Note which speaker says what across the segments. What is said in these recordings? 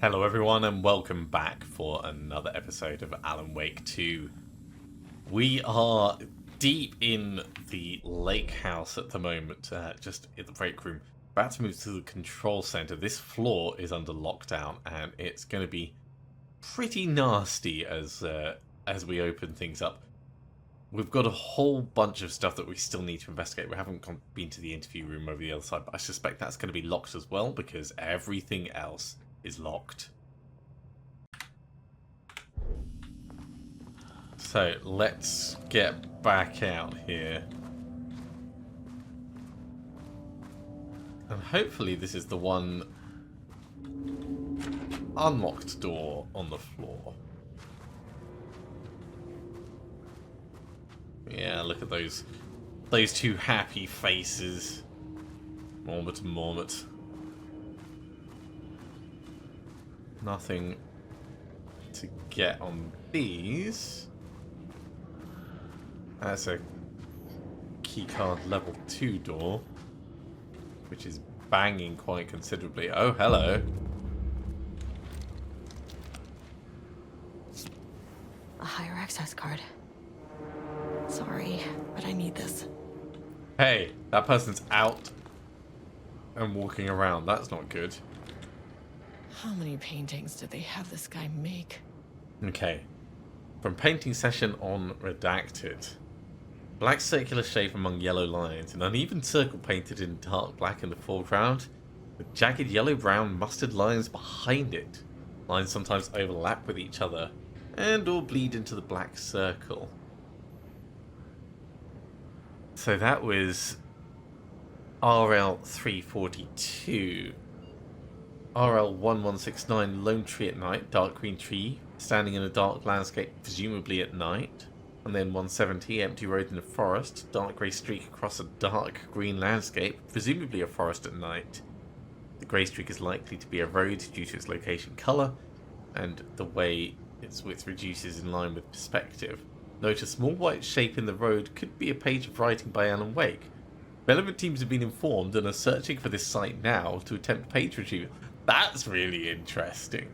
Speaker 1: Hello everyone and welcome back for another episode of Alan Wake 2. We are deep in the lake house at the moment, just in the break room. About to move to the control center. This floor is under lockdown and it's going to be pretty nasty as we open things up. We've got a whole bunch of stuff that we still need to investigate. We haven't been to the interview room over the other side, but I suspect that's going to be locked as well because everything else is locked. So let's get back out here. And hopefully this is the one unlocked door on the floor. Yeah, look at those two happy faces. Mormont and Mormont. Nothing to get on these. That's a keycard level 2 door, which is banging quite considerably. Oh, hello.
Speaker 2: A higher access card. Sorry, but I need this.
Speaker 1: Hey, that person's out and walking around. That's not good.
Speaker 2: How many paintings did they have this guy make?
Speaker 1: Okay. From painting session on Redacted. Black circular shape among yellow lines. An uneven circle painted in dark black in the foreground, with jagged yellow-brown mustard lines behind it. Lines sometimes overlap with each other, and or bleed into the black circle. So that was RL342. RL1169, Lone Tree at Night, dark green tree, standing in a dark landscape, presumably at night. And then 170, empty road in a forest, dark grey streak across a dark green landscape, presumably a forest at night. The grey streak is likely to be a road due to its location colour, and the way its width reduces in line with perspective. Note a small white shape in the road could be a page of writing by Alan Wake. Relevant teams have been informed and are searching for this site now to attempt page retrieval. That's really interesting.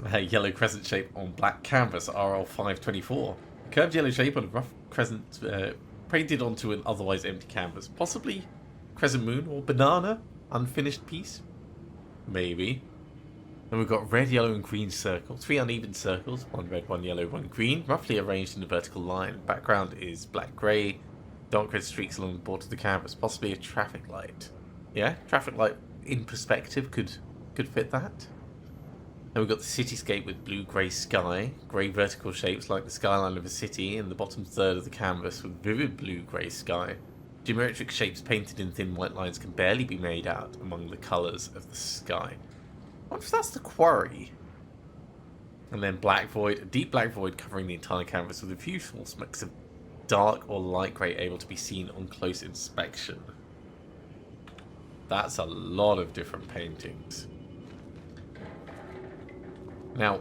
Speaker 1: A yellow crescent shape on black canvas, RL524. A curved yellow shape on a rough crescent painted onto an otherwise empty canvas. Possibly crescent moon or banana? Unfinished piece? Maybe. Then we've got red, yellow and green circles. 3 uneven circles. 1 red, 1 yellow, 1 green. Roughly arranged in a vertical line. Background is black-grey. Dark red streaks along the border of the canvas. Possibly a traffic light. Yeah, traffic light in perspective could fit that. Then we've got the cityscape with blue-grey sky, grey vertical shapes like the skyline of a city in the bottom third of the canvas with vivid blue-grey sky. Geometric shapes painted in thin white lines can barely be made out among the colours of the sky. I wonder if that's the quarry. And then black void, a deep black void covering the entire canvas with a few small smacks of dark or light grey able to be seen on close inspection. That's a lot of different paintings. Now,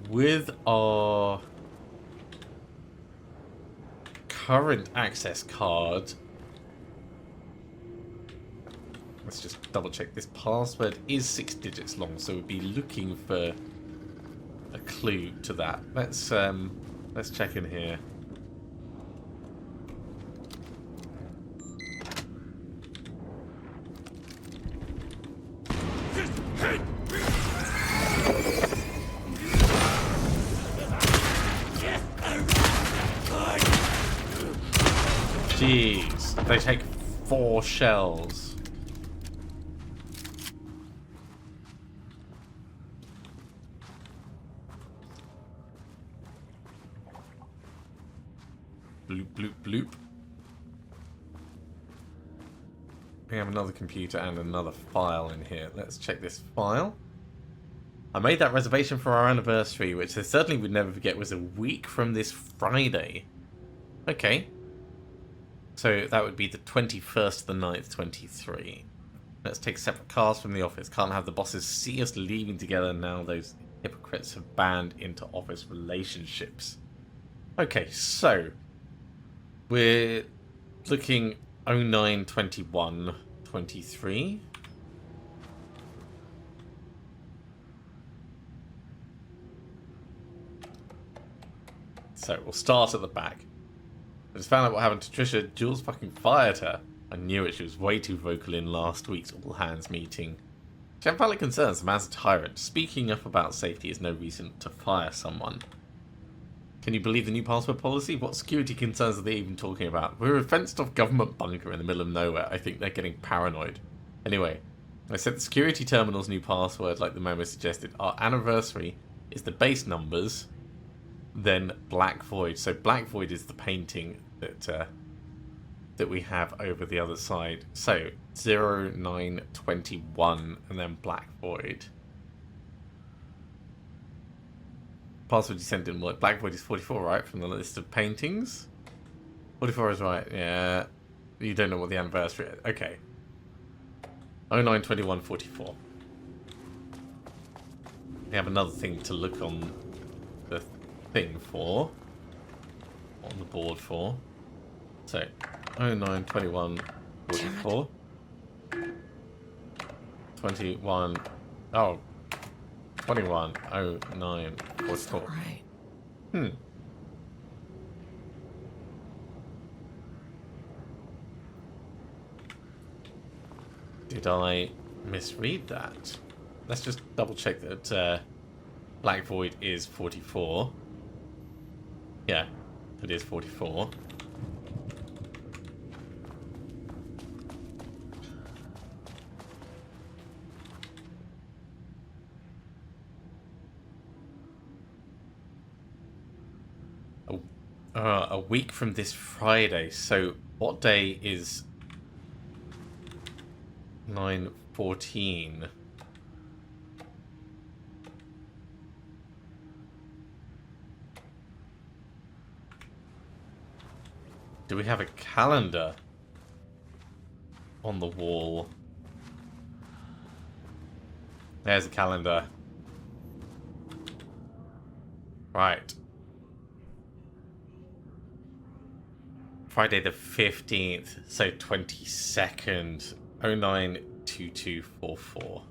Speaker 1: with our current access card, let's just double check. This password is 6 digits long, so we'll be looking for a clue to that. Let's check in here. Jeez, they take 4 shells. Bloop, bloop, bloop. We have another computer and another file in here. Let's check this file. I made that reservation for our anniversary, which I certainly would never forget was a week from this Friday. Okay. So that would be the 21st of the 9th, 23. Let's take separate cars from the office. Can't have the bosses see us leaving together now those hypocrites have banned inter-office relationships. Okay, so we're looking 0921 23. So we'll start at the back. I just found out what happened to Trisha. Jules fucking fired her. I knew it. She was way too vocal in last week's all-hands meeting. She had valid concerns. The man's a tyrant. Speaking up about safety is no reason to fire someone. Can you believe the new password policy? What security concerns are they even talking about? We're a fenced-off government bunker in the middle of nowhere. I think they're getting paranoid. Anyway, I set the security terminal's new password like the memo suggested. Our anniversary is the base numbers, then Black Void. So Black Void is the painting that that we have over the other side. So 0921 and then Black Void. Password you sent didn't work. Black Void is 44, right? From the list of paintings. 44 is right, yeah. You don't know what the anniversary is. Okay. 092144. We have another thing to look on the thing for. On the board for. So, 092144. 21. Oh. 210944.
Speaker 2: Right.
Speaker 1: Did I misread that? Let's just double check that Black Void is 44. Yeah, it is 44. A week from this Friday. So what day is 9/14? Do we have a calendar on the wall? There's a calendar. Right. Friday the 15th, so 22nd, 092244.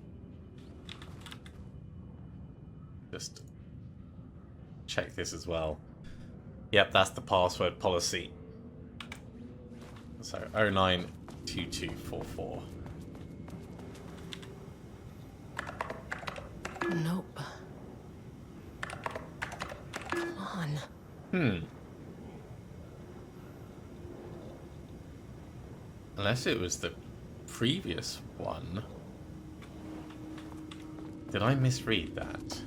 Speaker 1: Just check this as well. Yep, that's the password policy. So 092244.
Speaker 2: Nope. Come on.
Speaker 1: Unless it was the previous one. Did I misread that?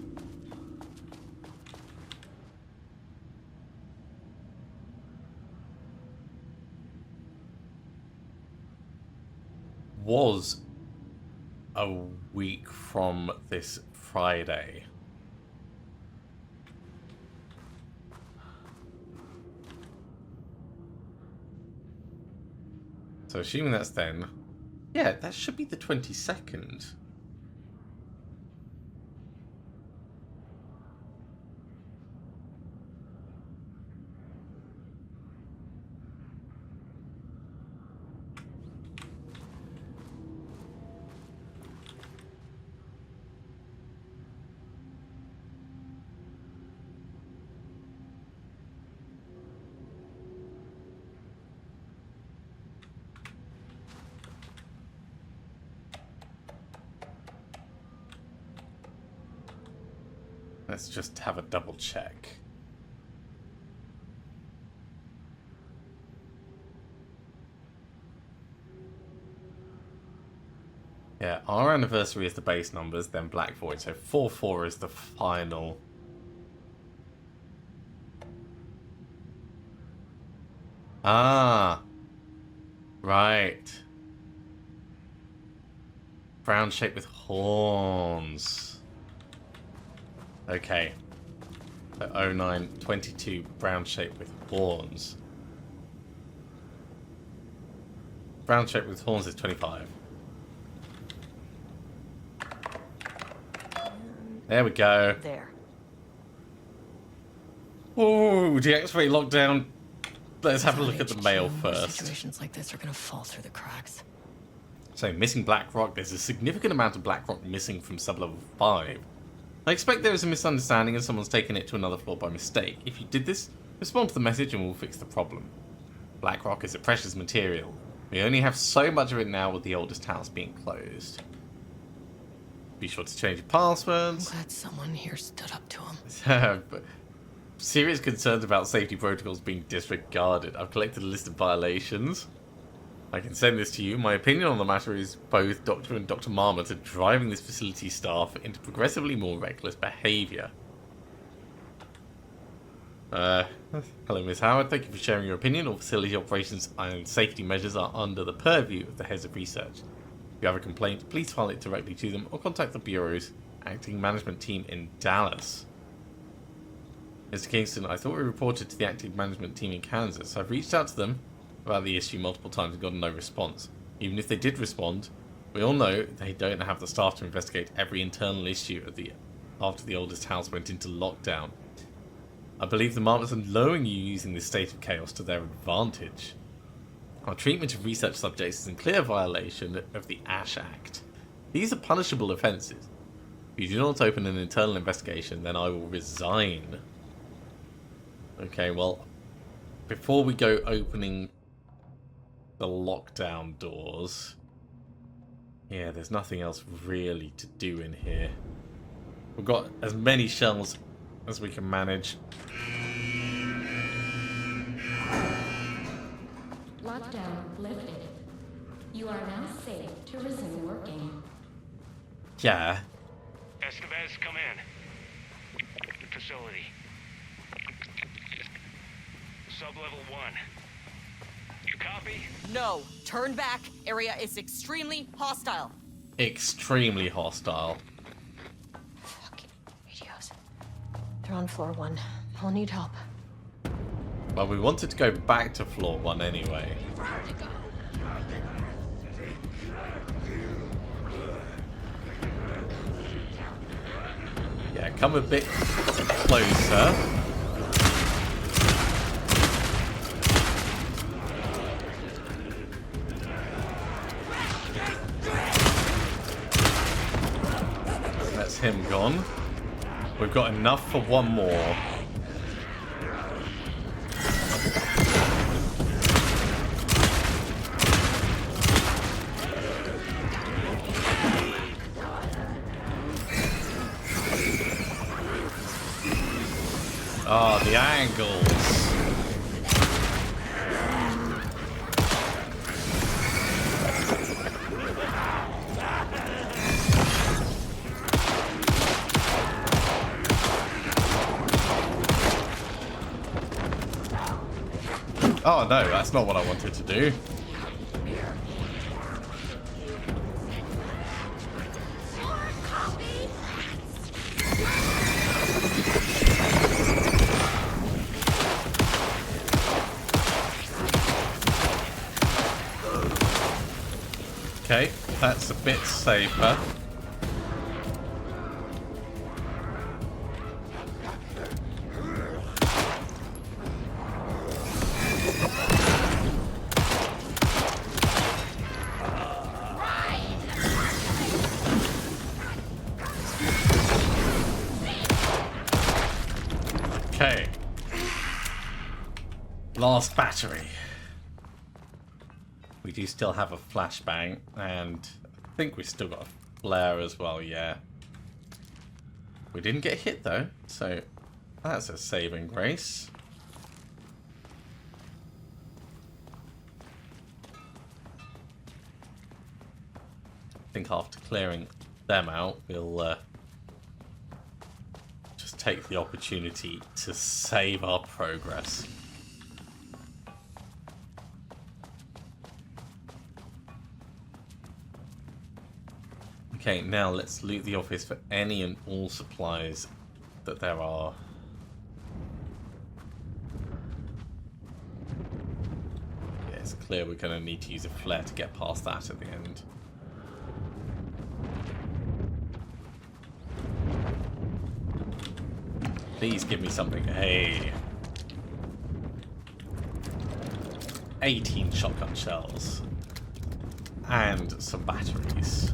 Speaker 1: Was a week from this Friday. So assuming that's then, yeah, that should be the 22nd. Let's just have a double check. Yeah, our anniversary is the base numbers, then Black Void. So 4-4 is the final. Ah. Right. Brown shape with horns. Okay. So 0922 brown shape with horns. Brown shape with horns is 25. There we go.
Speaker 2: There.
Speaker 1: Oh, deactivate lockdown. Let's have a look at the mail
Speaker 2: HQ,
Speaker 1: first.
Speaker 2: Situations like this are gonna fall through the cracks.
Speaker 1: So, missing Black Rock. There's a significant amount of Black Rock missing from sublevel 5. I expect there is a misunderstanding and someone's taken it to another floor by mistake. If you did this, Respond to the message and we'll fix the problem. Black rock is a precious material. We only have so much of it now with the oldest house being closed. Be sure to change your passwords.
Speaker 2: I'm glad someone here stood up to him.
Speaker 1: Serious concerns about safety protocols being disregarded. I've collected a list of violations. I can send this to you. My opinion on the matter is both Dr. and Dr. Marmot are driving this facility staff into progressively more reckless behaviour. Hello, Miss Howard. Thank you for sharing your opinion. All facility operations and safety measures are under the purview of the heads of research. If you have a complaint, please file it directly to them or contact the Bureau's acting management team in Dallas. Mr. Kingston, I thought we reported to the acting management team in Kansas. I've reached out to them about the issue multiple times and gotten no response. Even if they did respond, we all know they don't have the staff to investigate every internal issue after the oldest house went into lockdown. I believe the Marmots are lowering you using this state of chaos to their advantage. Our treatment of research subjects is in clear violation of the Ash Act. These are punishable offences. If you do not open an internal investigation, then I will resign. Okay, well, before we go opening the lockdown doors, yeah, there's nothing else really to do in here. We've got as many shells as we can manage.
Speaker 3: Lockdown lifted. You are now safe to resume working.
Speaker 1: Yeah.
Speaker 4: Escovez, come in. Facility. Sub-level 1. You copy?
Speaker 5: No. Turn back. Area is extremely hostile.
Speaker 1: Extremely hostile.
Speaker 2: Fucking radios. They're on floor 1. I'll need help.
Speaker 1: Well, we wanted to go back to floor 1 anyway. Yeah, come a bit closer. That's him gone. We've got enough for one more. Oh, the angles. Oh no, that's not what I wanted to do. Okay, that's a bit safer. Okay. Last battery. We do still have a flashbang, and I think we've still got a flare as well, yeah. We didn't get hit though, so that's a saving grace. I think after clearing them out, we'll just take the opportunity to save our progress. Okay, now let's loot the office for any and all supplies that there are. Yeah, it's clear we're going to need to use a flare to get past that at the end. Please give me something. Hey. 18 shotgun shells. And some batteries.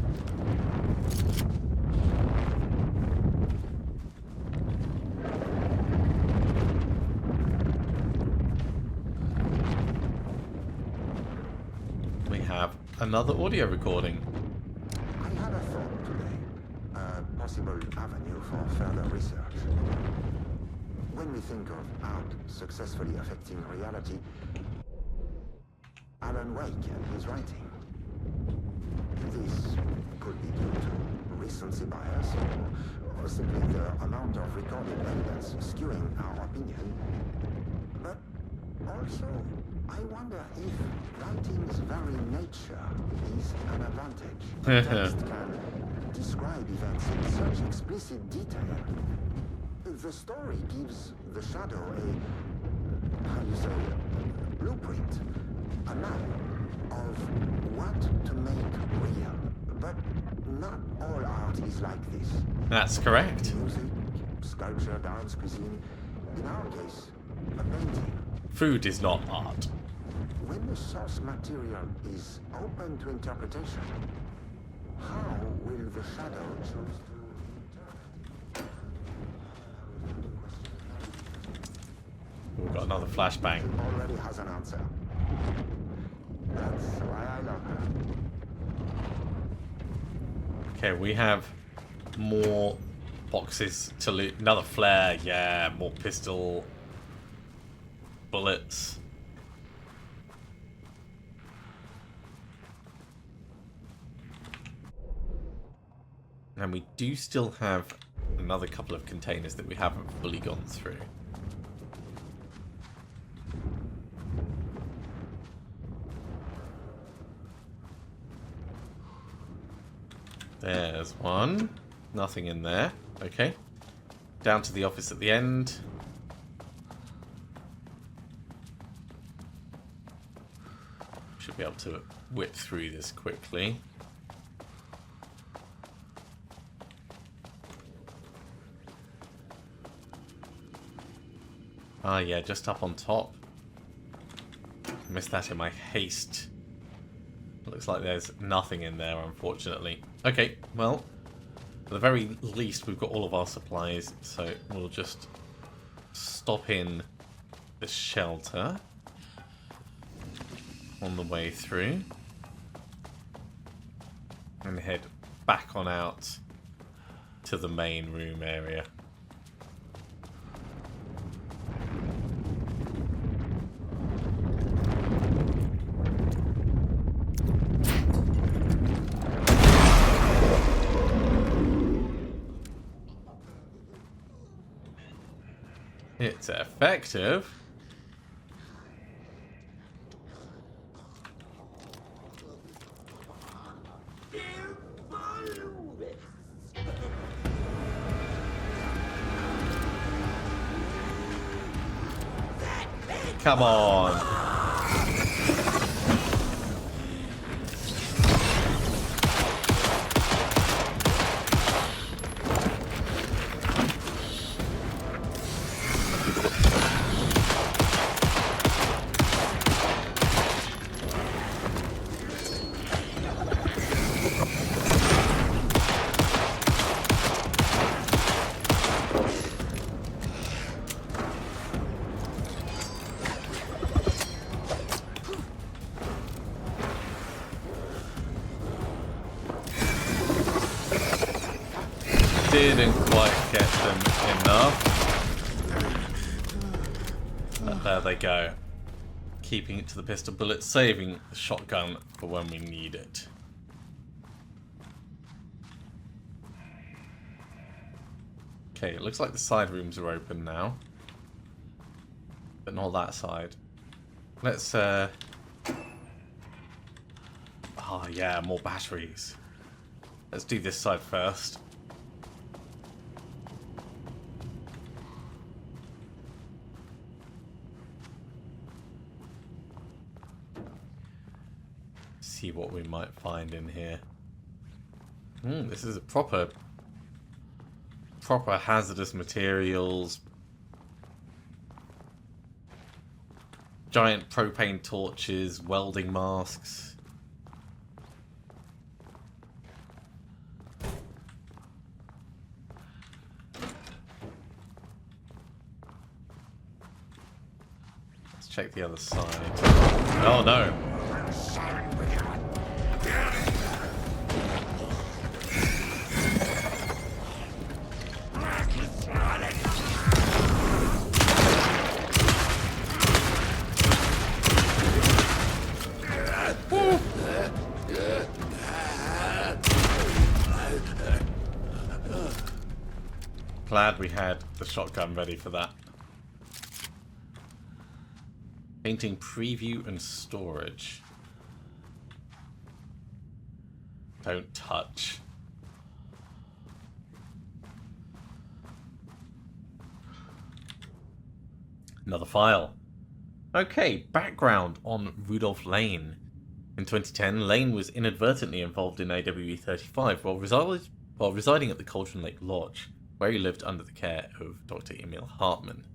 Speaker 1: another audio recording.
Speaker 6: I had a thought today, a possible avenue for further research. When we think of art successfully affecting reality, Alan Wake and his writing. This could be due to recency bias or simply the amount of recorded evidence skewing our opinion. But also, I wonder if writing's very nature is an advantage. Text can describe events in such explicit detail. The story gives the shadow a, how you say, blueprint, a map of what to make real. But not all art is like this.
Speaker 1: That's correct.
Speaker 6: Music, sculpture, dance, cuisine. In our case, a painting.
Speaker 1: Food is not art.
Speaker 6: When the source material is open to interpretation, how will the shadow choose to interpret it?
Speaker 1: We've got another flashbang.
Speaker 6: Already has an answer. That's why I love her.
Speaker 1: Okay, we have more boxes to loot. Another flare, yeah, more pistol bullets. And we do still have another couple of containers that we haven't fully gone through. There's one. Nothing in there. Okay. Down to the office at the end. Should be able to whip through this quickly. Ah, yeah, just up on top. Missed that in my haste. Looks like there's nothing in there, unfortunately. Okay, well, at the very least, we've got all of our supplies, so we'll just stop in the shelter on the way through and head back on out to the main room area. It's effective. Come on. Didn't quite get them enough. But there they go. Keeping it to the pistol bullet, saving the shotgun for when we need it. Okay, it looks like the side rooms are open now. But not that side. Let's, oh yeah, more batteries. Let's do this side first. See what we might find in here. This is a proper hazardous materials. Giant propane torches, welding masks. Let's check the other side. Oh no. Glad we had the shotgun ready for that. Painting preview and storage. Don't touch. Another file. Okay, background on Rudolph Lane. In 2010, Lane was inadvertently involved in AWE 35 while residing at the Cauldron Lake Lodge, where he lived under the care of Dr. Emil Hartman.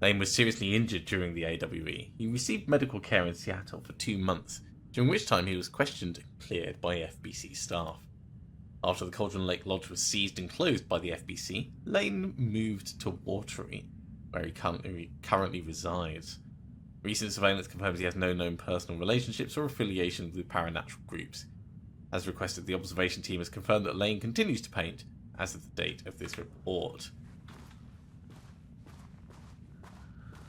Speaker 1: Lane was seriously injured during the AWE. He received medical care in Seattle for 2 months, during which time he was questioned and cleared by FBC staff. After the Cauldron Lake Lodge was seized and closed by the FBC, Lane moved to Watery, where he currently resides. Recent surveillance confirms he has no known personal relationships or affiliations with paranatural groups. As requested, the observation team has confirmed that Lane continues to paint as of the date of this report.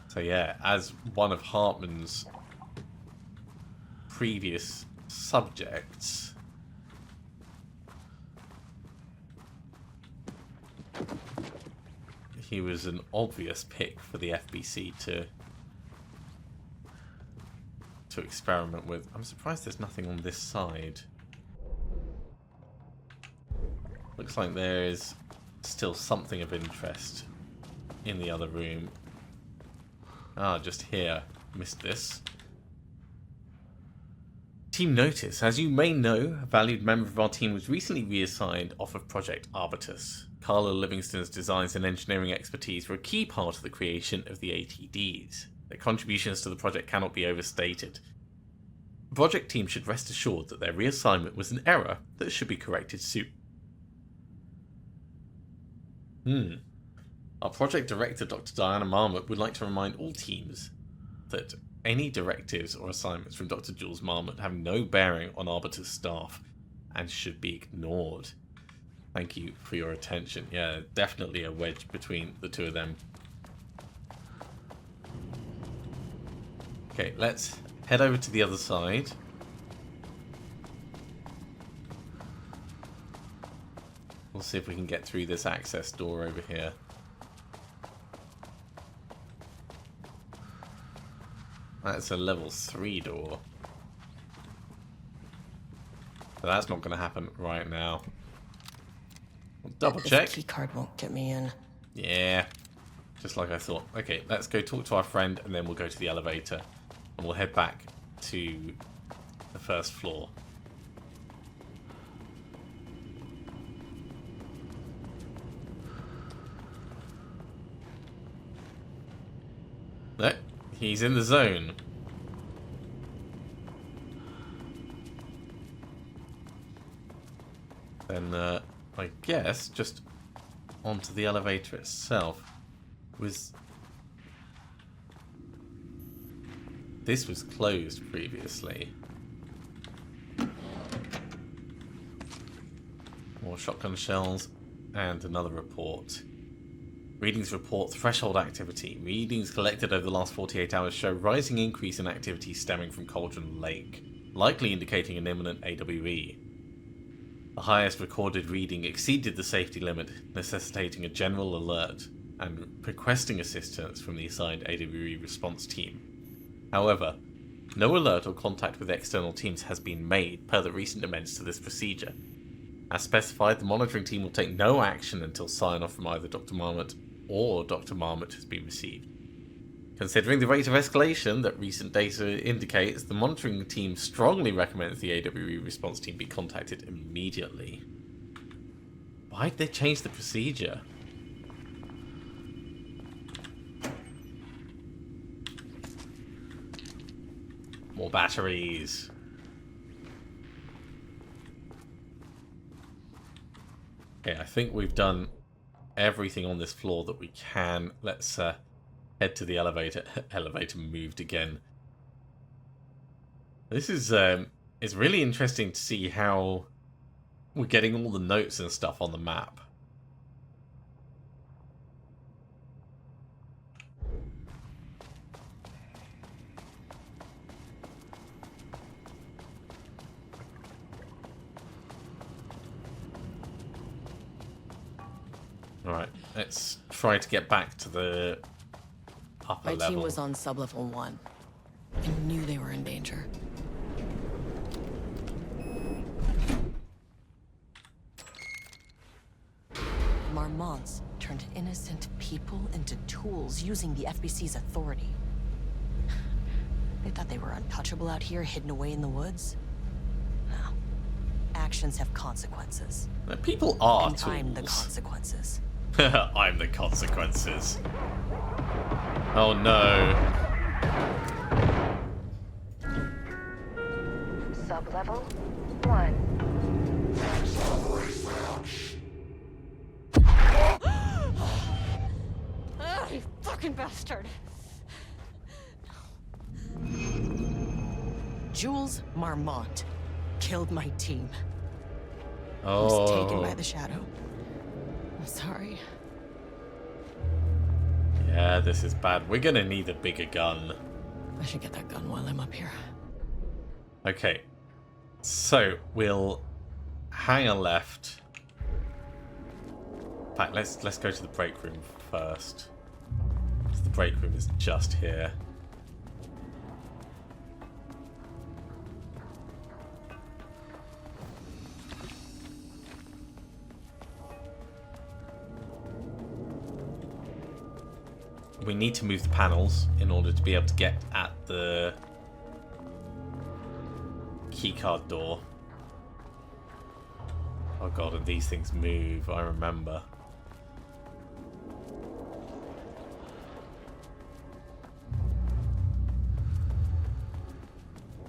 Speaker 1: So yeah, as one of Hartman's previous subjects, he was an obvious pick for the FBC to experiment with. I'm surprised there's nothing on this side. Looks like there is still something of interest in the other room. Ah, just here. Missed this. Team notice. As you may know, a valued member of our team was recently reassigned off of Project Arbitus. Carla Livingston's designs and engineering expertise were a key part of the creation of the ATDs. Their contributions to the project cannot be overstated. The project team should rest assured that their reassignment was an error that should be corrected soon. Our project director, Dr. Diana Marmot, would like to remind all teams that any directives or assignments from Dr. Jules Marmot have no bearing on Arbitus staff and should be ignored. Thank you for your attention. Yeah, definitely a wedge between the two of them. Okay, let's head over to the other side. We'll see if we can get through this access door over here. That's a level 3 door. So that's not going to happen right now. We'll double check.
Speaker 2: This keycard won't get me in.
Speaker 1: Yeah, just like I thought. Okay, let's go talk to our friend and then we'll go to the elevator. And we'll head back to the first floor. No, he's in the zone. Then, I guess, just onto the elevator itself. This was closed previously. More shotgun shells and another report. Readings report threshold activity. Readings collected over the last 48 hours show rising increase in activity stemming from Cauldron Lake, likely indicating an imminent AWE. The highest recorded reading exceeded the safety limit, necessitating a general alert and requesting assistance from the assigned AWE response team. However, no alert or contact with external teams has been made per the recent amendments to this procedure. As specified, the monitoring team will take no action until sign-off from either Dr. Marmot or Dr. Marmot has been received. Considering the rate of escalation that recent data indicates, the monitoring team strongly recommends the AWE response team be contacted immediately. Why did they change the procedure? More batteries. Okay, I think we've done everything on this floor that we can. Let's head to the elevator. Elevator moved again. This is it's really interesting to see how we're getting all the notes and stuff on the map. Alright, let's try to get back to the upper
Speaker 2: My
Speaker 1: level.
Speaker 2: team was on sublevel 1. I knew they were in danger. Marmonts turned innocent people into tools using the FBC's authority. They thought they were untouchable out here, hidden away in the woods. No. Actions have consequences.
Speaker 1: People are
Speaker 2: And
Speaker 1: tools.
Speaker 2: I'm the consequences.
Speaker 1: I'm the consequences. Oh no.
Speaker 7: Sublevel 1.
Speaker 2: Ah, you fucking bastard! Jules Marmont killed my team. I was taken by the shadow. I'm sorry.
Speaker 1: Yeah, this is bad. We're gonna need a bigger gun.
Speaker 2: I should get that gun while I'm up here.
Speaker 1: Okay. So, we'll hang a left. In fact, let's go to the break room first. The break room is just here. We need to move the panels in order to be able to get at the keycard door. Oh god, and these things move, I remember.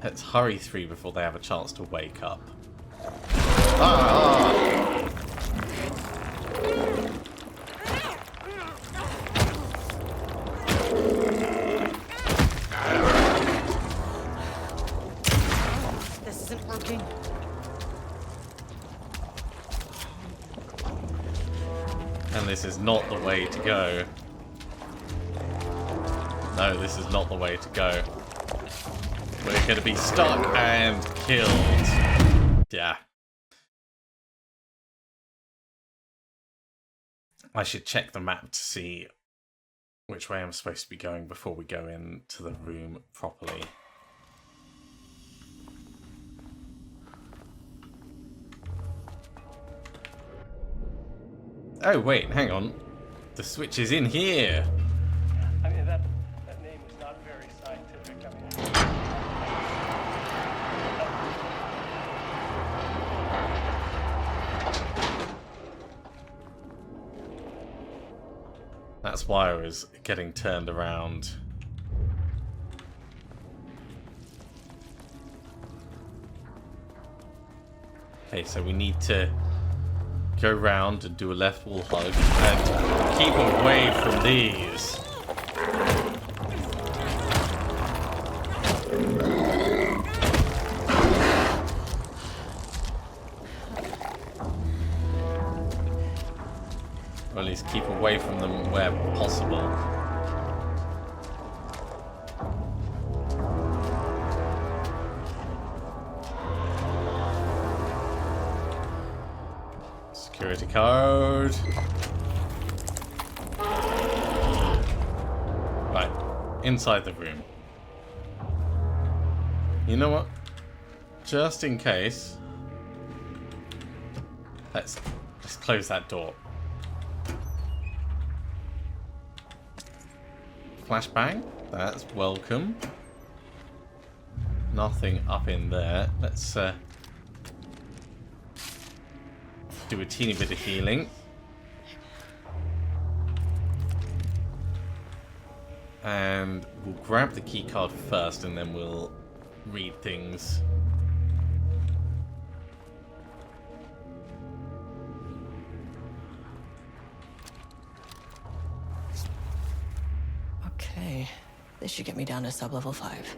Speaker 1: Let's hurry through before they have a chance to wake up.
Speaker 2: This isn't working.
Speaker 1: And this is not the way to go. No, this is not the way to go. We're going to be stuck and killed. Yeah. I should check the map to see which way I'm supposed to be going before we go into the room properly. Oh, wait, hang on. The switch is in here.
Speaker 8: I mean, that name is not very scientific. I mean,
Speaker 1: That's why I was getting turned around. Okay, so we need to go round and do a left wall hug and keep away from these. Or at least keep away from them where possible. Security code. Right, inside the room. You know what? Just in case, let's close that door. Flashbang, that's welcome. Nothing up in there. Let's do a teeny bit of healing. And we'll grab the keycard first and then we'll read things.
Speaker 2: Okay, this should get me down to sublevel 5.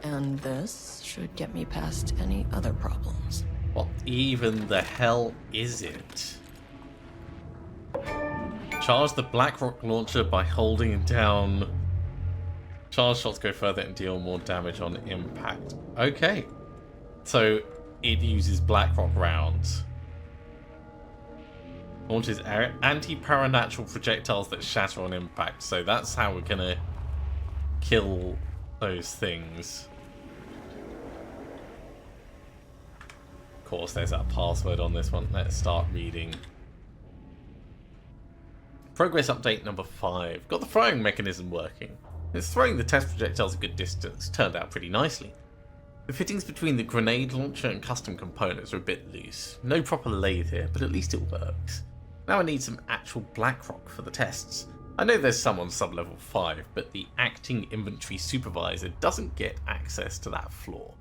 Speaker 2: And this should get me past any other problems.
Speaker 1: What even the hell is it? Charge the Blackrock launcher by holding down. Charge shots go further and deal more damage on impact. Okay. So it uses Blackrock rounds. Launches anti-paranatural projectiles that shatter on impact. So that's how we're gonna kill those things. Of course, there's that password on this one. Let's start reading. Progress update number 5. Got the firing mechanism working. It's throwing the test projectiles a good distance. Turned out pretty nicely. The fittings between the grenade launcher and custom components are a bit loose. No proper lathe here, but at least it works. Now I need some actual black rock for the tests. I know there's some on sub-level 5, but the acting inventory supervisor doesn't get access to that floor.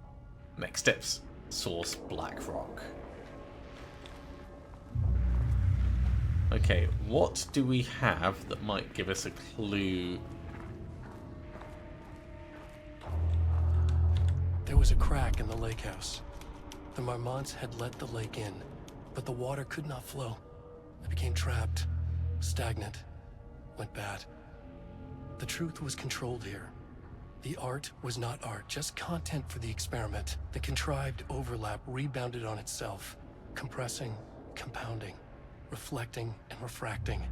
Speaker 1: Next steps. Source black rock. Okay, what do we have that might give us a clue?
Speaker 9: There was a crack in the lake house. The Marmonts had let the lake in, but the water could not flow. It became trapped, stagnant, went bad. The truth was controlled here. The art was not art, just content for the experiment. The contrived overlap rebounded on itself, compressing, compounding, reflecting and refracting.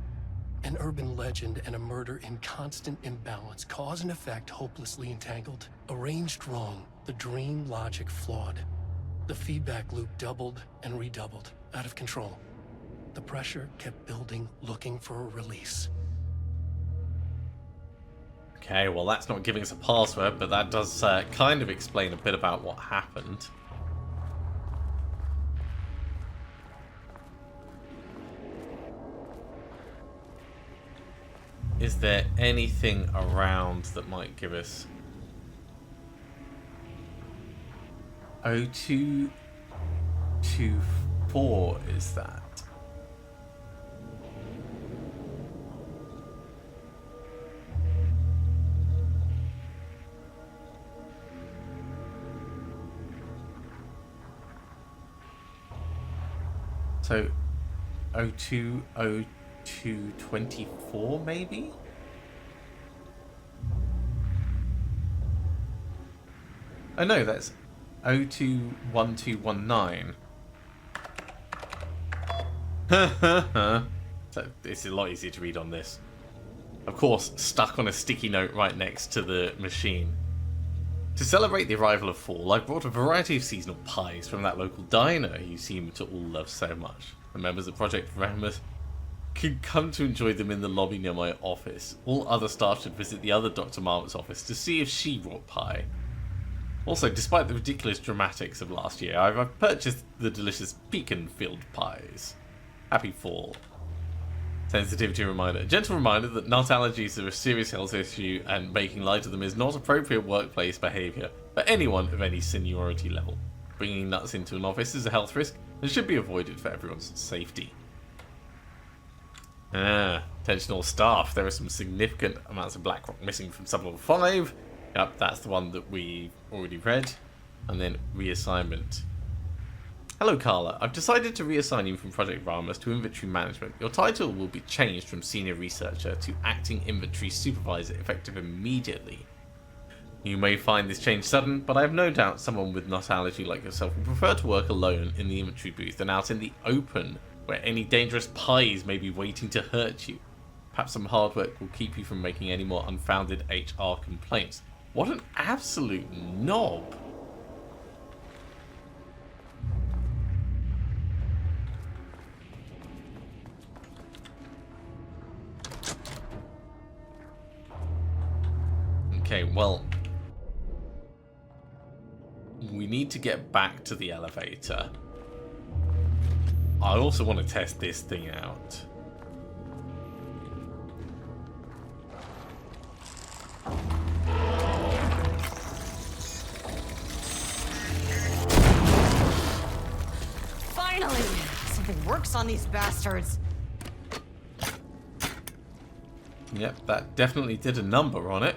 Speaker 9: An urban legend and a murder in constant imbalance, cause and effect hopelessly entangled. Arranged wrong, the dream logic flawed. The feedback loop doubled and redoubled, out of control. The pressure kept building, looking for a release.
Speaker 1: Okay, well that's not giving us a password, but that does kind of explain a bit about what happened. Is there anything around that might give us... 0224 is that? So 0224 maybe? Oh no, that's 021219. So it's a lot easier to read on this. Of course, stuck on a sticky note right next to the machine. To celebrate the arrival of fall, I brought a variety of seasonal pies from that local diner you seem to all love so much. The members of Project Rambus can come to enjoy them in the lobby near my office. All other staff should visit the other Dr. Marmot's office to see if she brought pie. Also, despite the ridiculous dramatics of last year, I've purchased the delicious pecan-filled pies. Happy fall. Sensitivity reminder. A gentle reminder that nut allergies are a serious health issue and making light of them is not appropriate workplace behaviour for anyone of any seniority level. Bringing nuts into an office is a health risk and should be avoided for everyone's safety. Attention all staff. There are some significant amounts of black rock missing from sub-level 5. Yep, that's the one that we already read. And then reassignment. Hello Carla, I've decided to reassign you from Project Rambus to Inventory Management. Your title will be changed from Senior Researcher to Acting Inventory Supervisor, effective immediately. You may find this change sudden, but I have no doubt someone with nut allergy like yourself will prefer to work alone in the inventory booth than out in the open, where any dangerous pies may be waiting to hurt you. Perhaps some hard work will keep you from making any more unfounded HR complaints. What an absolute knob! Okay, well, we need to get back to the elevator. I also want to test this thing out.
Speaker 5: Finally! Something works on these bastards.
Speaker 1: Yep, that definitely did a number on it.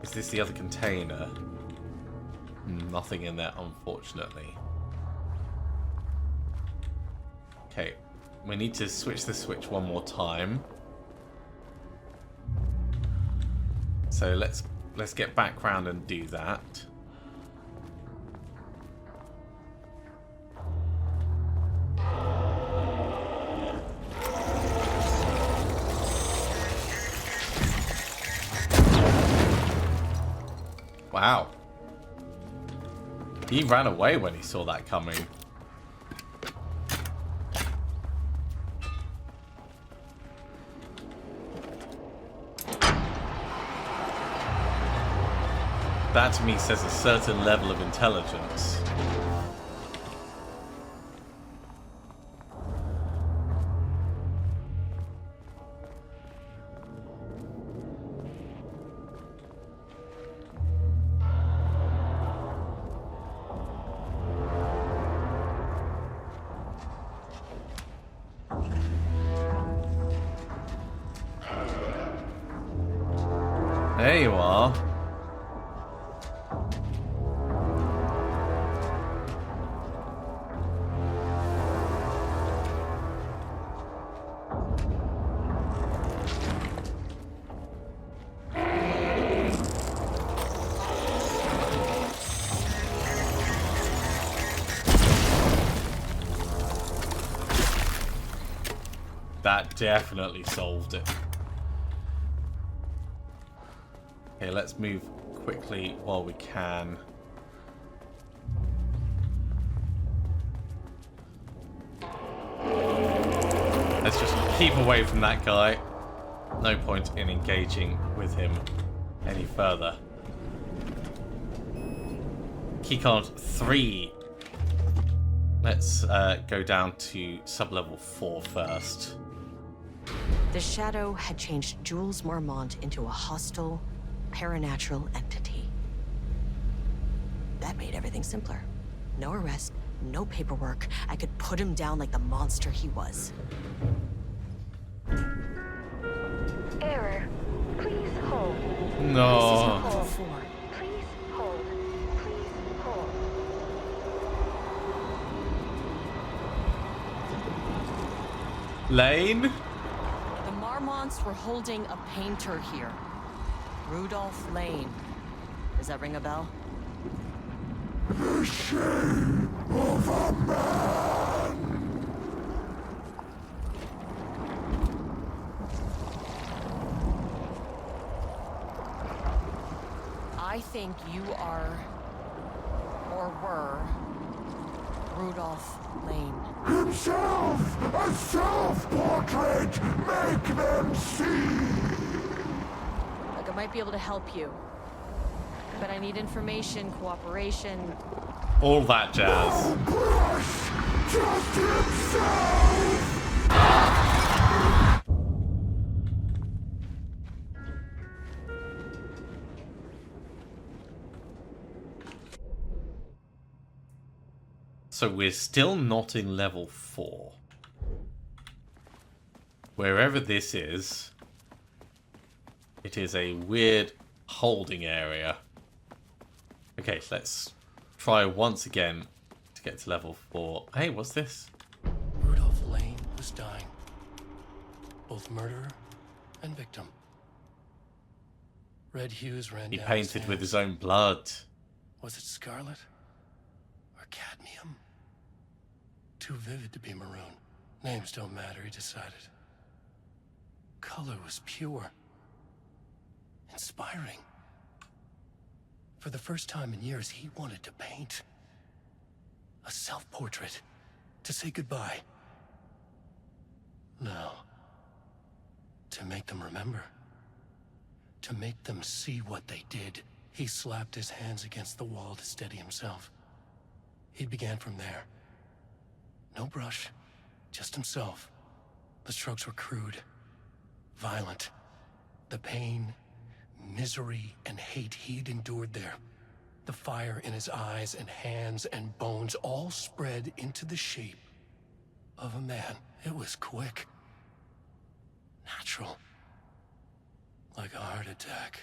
Speaker 1: Is this the other container? Nothing in there, unfortunately. Okay, we need to switch the switch one more time. So let's get back round and do that. Wow. He ran away when he saw that coming. That to me says a certain level of intelligence. There you are. That definitely solved it. Okay, let's move quickly while we can. Let's just keep away from that guy. No point in engaging with him any further. Keycard 3. Let's go down to sub-level 4 first.
Speaker 2: The Shadow had changed Jules Marmont into a hostile, paranatural entity. That made everything simpler. No arrest, no paperwork. I could put him down like the monster he was.
Speaker 7: Error. Please hold.
Speaker 1: No.
Speaker 2: Level 4.
Speaker 7: Please hold. Please hold.
Speaker 1: Lane?
Speaker 2: The Marmonts were holding a painter here. Rudolph Lane. Does that ring a bell?
Speaker 6: The shame of a man.
Speaker 2: I think you are, or were, Rudolph Lane.
Speaker 6: Himself, a self-portrait. Make them see.
Speaker 2: Look, I might be able to help you. But I need information, cooperation.
Speaker 1: All that jazz.
Speaker 6: Brush, just himself.
Speaker 1: So we're still not in level 4. Wherever this is, it is a weird holding area. Okay, let's try once again to get to level 4. Hey, what's this?
Speaker 9: Rudolph Lane was dying. Both murderer and victim. Red hues ran
Speaker 1: He
Speaker 9: down
Speaker 1: painted with
Speaker 9: hands.
Speaker 1: his own blood.
Speaker 9: Was it scarlet? Or cadmium? Too vivid to be maroon. Names don't matter, he decided. Color was pure. Inspiring. For the first time in years, he wanted to paint. A self-portrait. To say goodbye. No. To make them remember. To make them see what they did. He slapped his hands against the wall to steady himself. He began from there. No brush, just himself. The strokes were crude, violent. The pain, misery, and hate he'd endured there. The fire in his eyes and hands and bones all spread into the shape of a man. It was quick. Natural. Like a heart attack.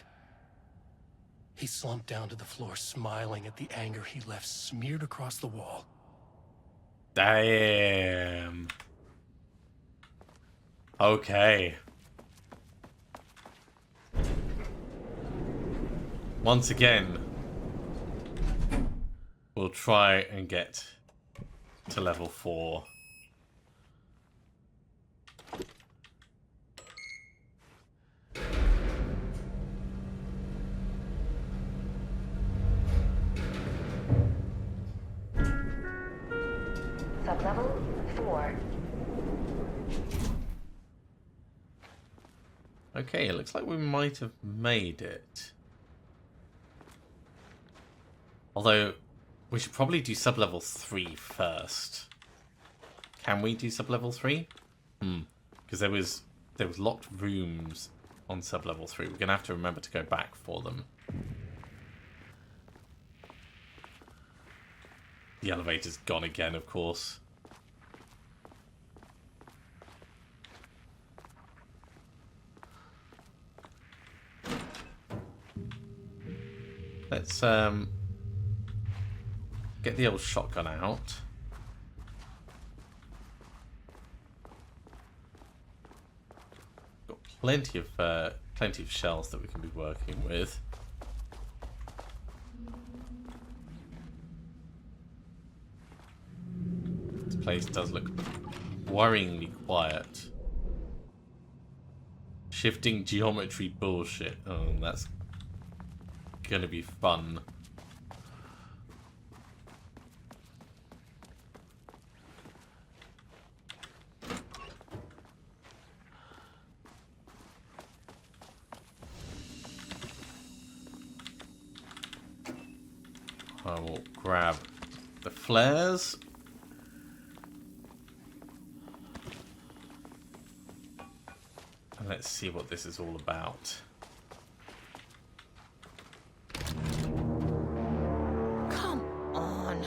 Speaker 9: He slumped down to the floor, smiling at the anger he left smeared across the wall.
Speaker 1: Damn. Okay. once again, we'll try and get to level 4.
Speaker 7: Sublevel 4.
Speaker 1: Okay, it looks like we might have made it. Although, we should probably do sublevel 3 first. Can we do sublevel 3? Because there was locked rooms on sublevel 3. We're going to have to remember to go back for them. The elevator's gone again, of course. Let's get the old shotgun out. Got plenty of shells that we can be working with. This place does look worryingly quiet. Shifting geometry bullshit. Oh, that's gonna be fun. I will grab the flares. And let's see what this is all about.
Speaker 2: Come on.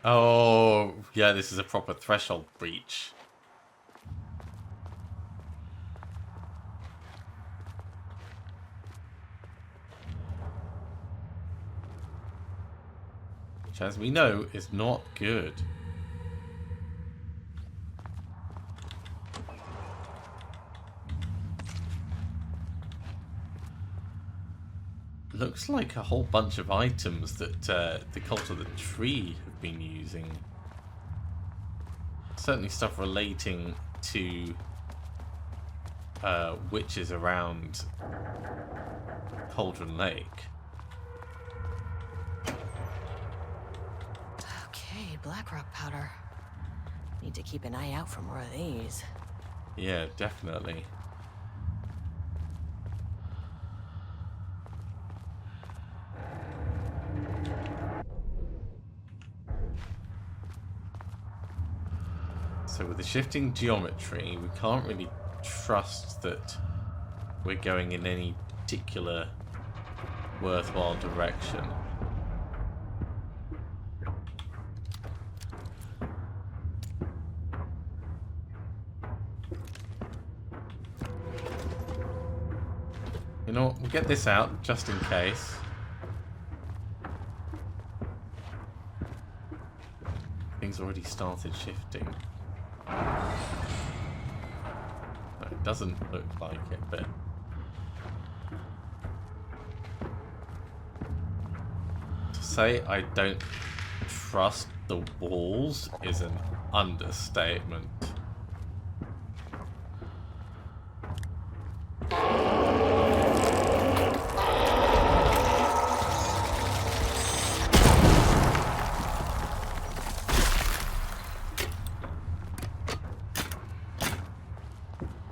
Speaker 1: Oh, yeah, this is a proper threshold breach. Which, as we know, is not good. Looks like a whole bunch of items that the Cult of the Tree have been using. Certainly stuff relating to witches around Cauldron Lake.
Speaker 2: Okay, Blackrock powder. Need to keep an eye out for more of these.
Speaker 1: Yeah, definitely. So with the shifting geometry, we can't really trust that we're going in any particular worthwhile direction. You know what, we'll get this out just in case. Things already started shifting. No, it doesn't look like it, but to say I don't trust the walls is an understatement.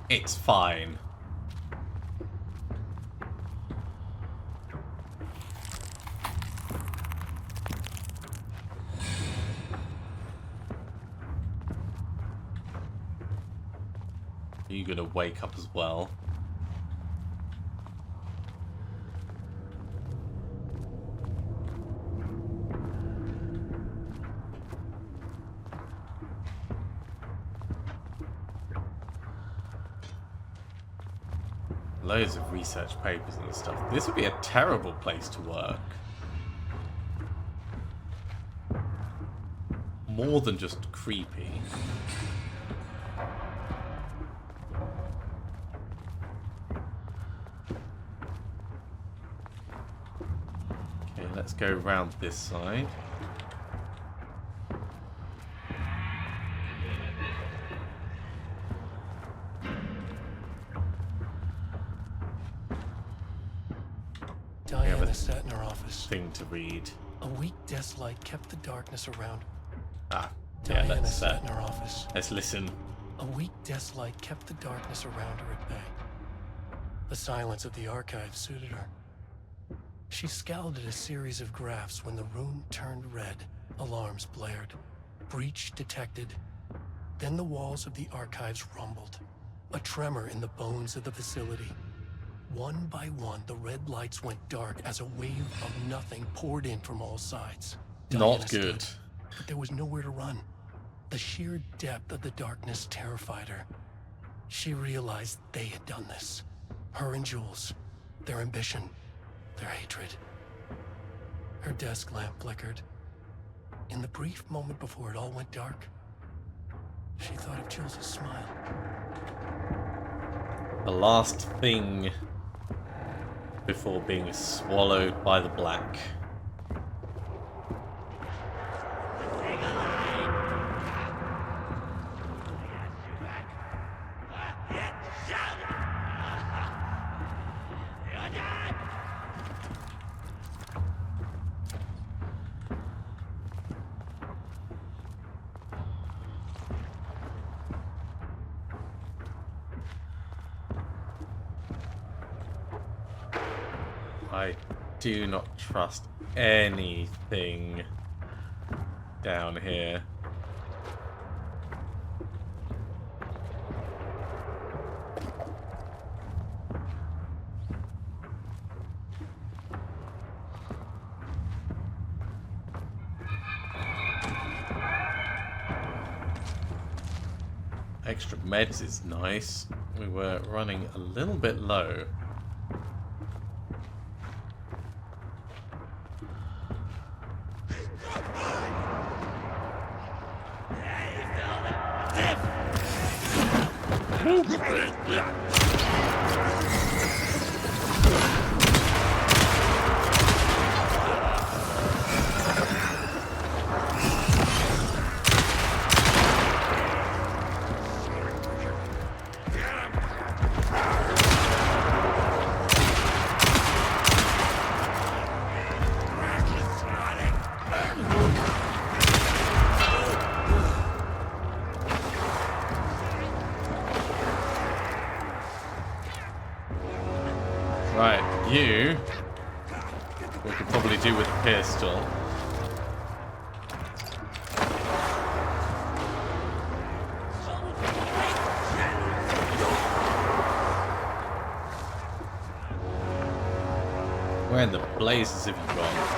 Speaker 1: It's fine. Are you gonna wake up as well? Loads of research papers and stuff. This would be a terrible place to work. More than just creepy. Let's go round this side.
Speaker 9: Diana sat in her office.
Speaker 1: Thing to read.
Speaker 9: A weak desk light kept the darkness around.
Speaker 1: Ah, yeah,
Speaker 9: Diana
Speaker 1: let's
Speaker 9: sat in her office.
Speaker 1: listen.
Speaker 9: A weak desk light kept the darkness around her at bay. The silence of the archive suited her. She scowled at a series of graphs when the room turned red. Alarms blared. Breach detected. Then the walls of the archives rumbled. A tremor in the bones of the facility. One by one, the red lights went dark as a wave of nothing poured in from all sides. Diana
Speaker 1: Not good.
Speaker 9: stood, but there was nowhere to run. The sheer depth of the darkness terrified her. She realized they had done this. Her and Jules. Their ambition. Their hatred. Her desk lamp flickered. In the brief moment before it all went dark, she thought of Jules' smile.
Speaker 1: The last thing before being swallowed by the black. I do not trust anything down here. Extra meds is nice. We were running a little bit low. Right, you we could probably do with a pistol. Where in the blazes have you gone?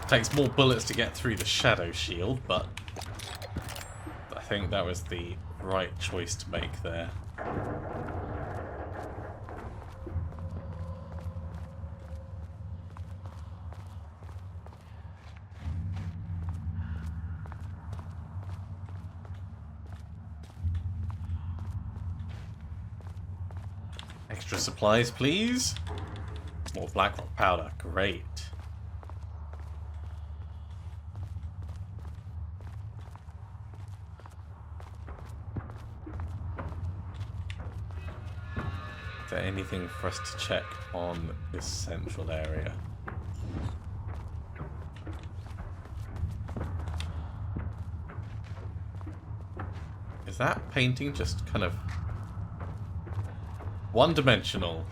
Speaker 1: Takes more bullets to get through the shadow shield, but I think that was the right choice to make there. Extra supplies, please. More blackrock powder, great. Is there anything for us to check on this central area? Is that painting just kind of one-dimensional?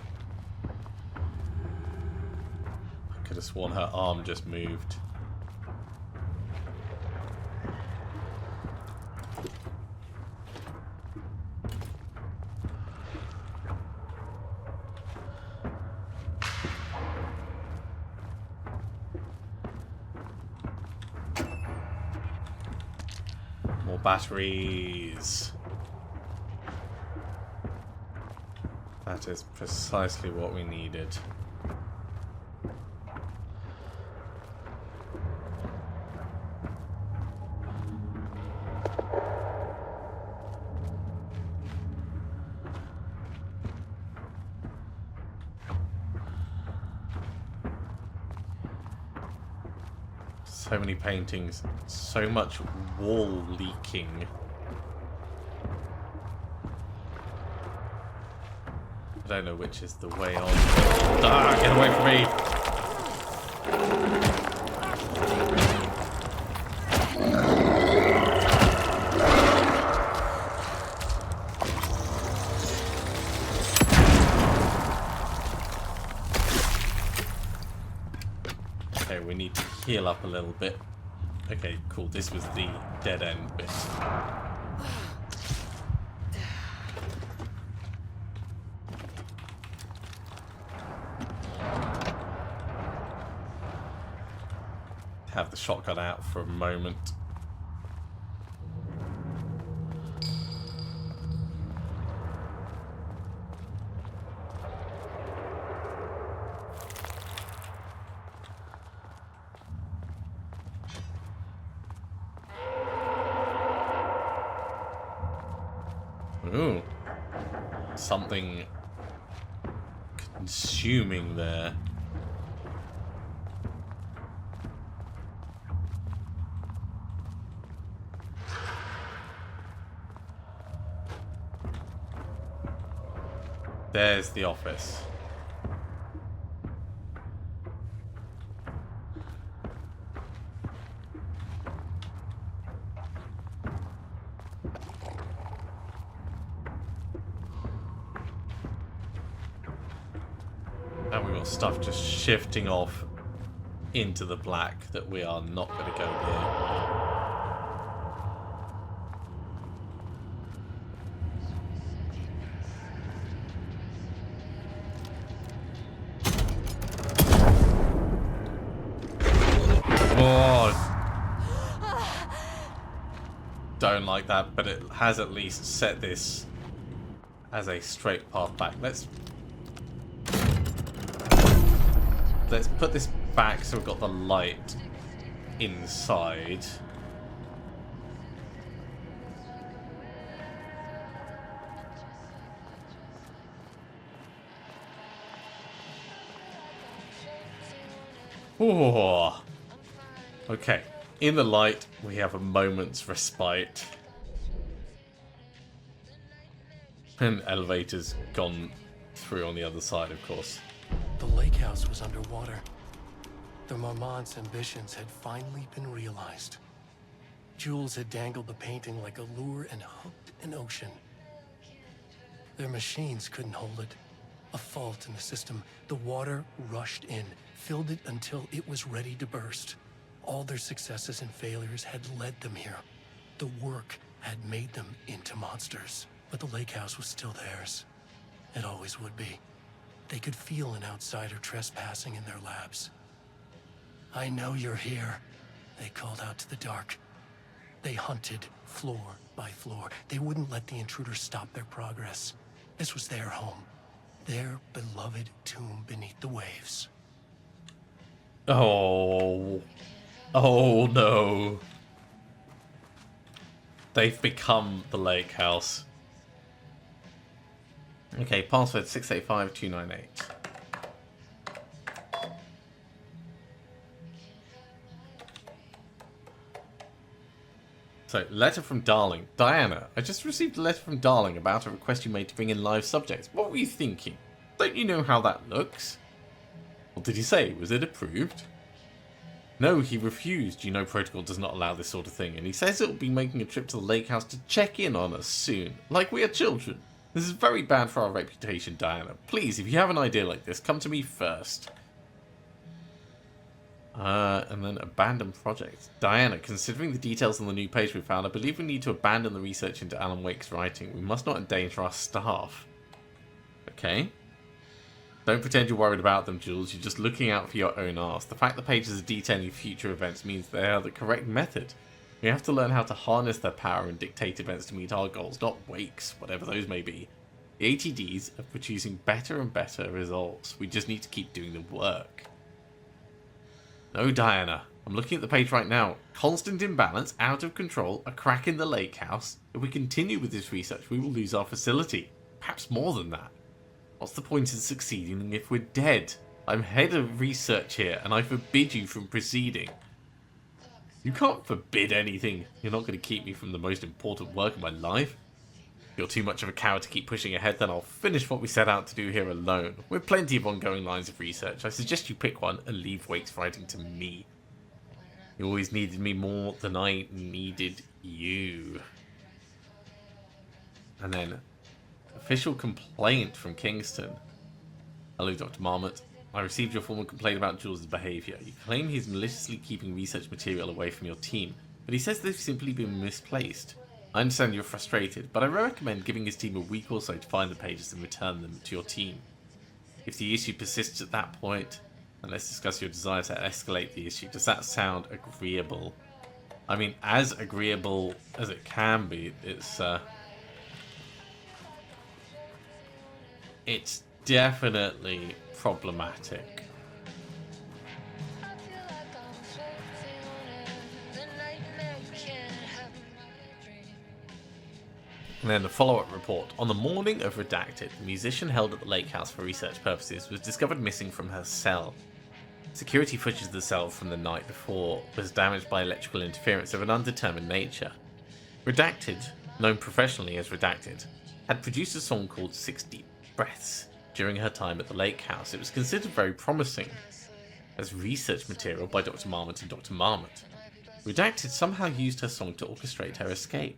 Speaker 1: I could have sworn her arm just moved. More batteries. That is precisely what we needed. So many paintings, so much wall leaking. I don't know which is the way on. Ah, get away from me! Okay, we need to heal up a little bit. Okay, cool. This was the dead end bit. Have the shotgun out for a moment. Ooh. Something consuming there. There's the office. And we've got stuff just shifting off into the black that we are not going to go near. Don't like that, but it has at least set this as a straight path back. Let's put this back so we've got the light inside. Oh, okay. In the light, we have a moment's respite. And elevator's gone through on the other side, of course.
Speaker 9: The lake house was underwater. The Marmont's ambitions had finally been realized. Jules had dangled the painting like a lure and hooked an ocean. Their machines couldn't hold it. A fault in the system. The water rushed in, filled it until it was ready to burst. All their successes and failures had led them here. The work had made them into monsters. But the lake house was still theirs. It always would be. They could feel an outsider trespassing in their labs. "I know you're here," they called out to the dark. They hunted floor by floor. They wouldn't let the intruders stop their progress. This was their home. Their beloved tomb beneath the waves.
Speaker 1: Oh. Oh no. They've become the lake house. Okay, password 685298. So, letter from Darling. Diana, I just received a letter from Darling about a request you made to bring in live subjects. What were you thinking? Don't you know how that looks? What did he say? Was it approved? No, he refused. You know protocol does not allow this sort of thing, and he says it will be making a trip to the lake house to check in on us soon, like we are children. This is very bad for our reputation, Diana. Please, if you have an idea like this, come to me first. And then abandon project. Diana, considering the details on the new page we found, I believe we need to abandon the research into Alan Wake's writing. We must not endanger our staff. Okay. Don't pretend you're worried about them, Jules. You're just looking out for your own arse. The fact the pages are detailing future events means they are the correct method. We have to learn how to harness their power and dictate events to meet our goals, not wakes, whatever those may be. The ATDs are producing better and better results. We just need to keep doing the work. No, Diana. I'm looking at the page right now. Constant imbalance, out of control, a crack in the lake house. If we continue with this research, we will lose our facility. Perhaps more than that. What's the point in succeeding if we're dead? I'm head of research here, and I forbid you from proceeding. You can't forbid anything. You're not going to keep me from the most important work of my life. If you're too much of a coward to keep pushing ahead, then I'll finish what we set out to do here alone. With plenty of ongoing lines of research, I suggest you pick one and leave Wake's writing to me. You always needed me more than I needed you. And then, official complaint from Kingston. Hello, Dr. Marmot. I received your formal complaint about Jules' behaviour. You claim he's maliciously keeping research material away from your team, but he says they've simply been misplaced. I understand you're frustrated, but I recommend giving his team a week or so to find the pages and return them to your team. If the issue persists at that point, then let's discuss your desire to escalate the issue. Does that sound agreeable? I mean, as agreeable as it can be, it's definitely problematic. And then the follow-up report. On the morning of Redacted, the musician held at the lake house for research purposes was discovered missing from her cell. Security footage of the cell from the night before was damaged by electrical interference of an undetermined nature. Redacted, known professionally as Redacted, had produced a song called 60 Breaths during her time at the lake house. It was considered very promising as research material by Dr. Marmot and Dr. Marmot. Redacted somehow used her song to orchestrate her escape.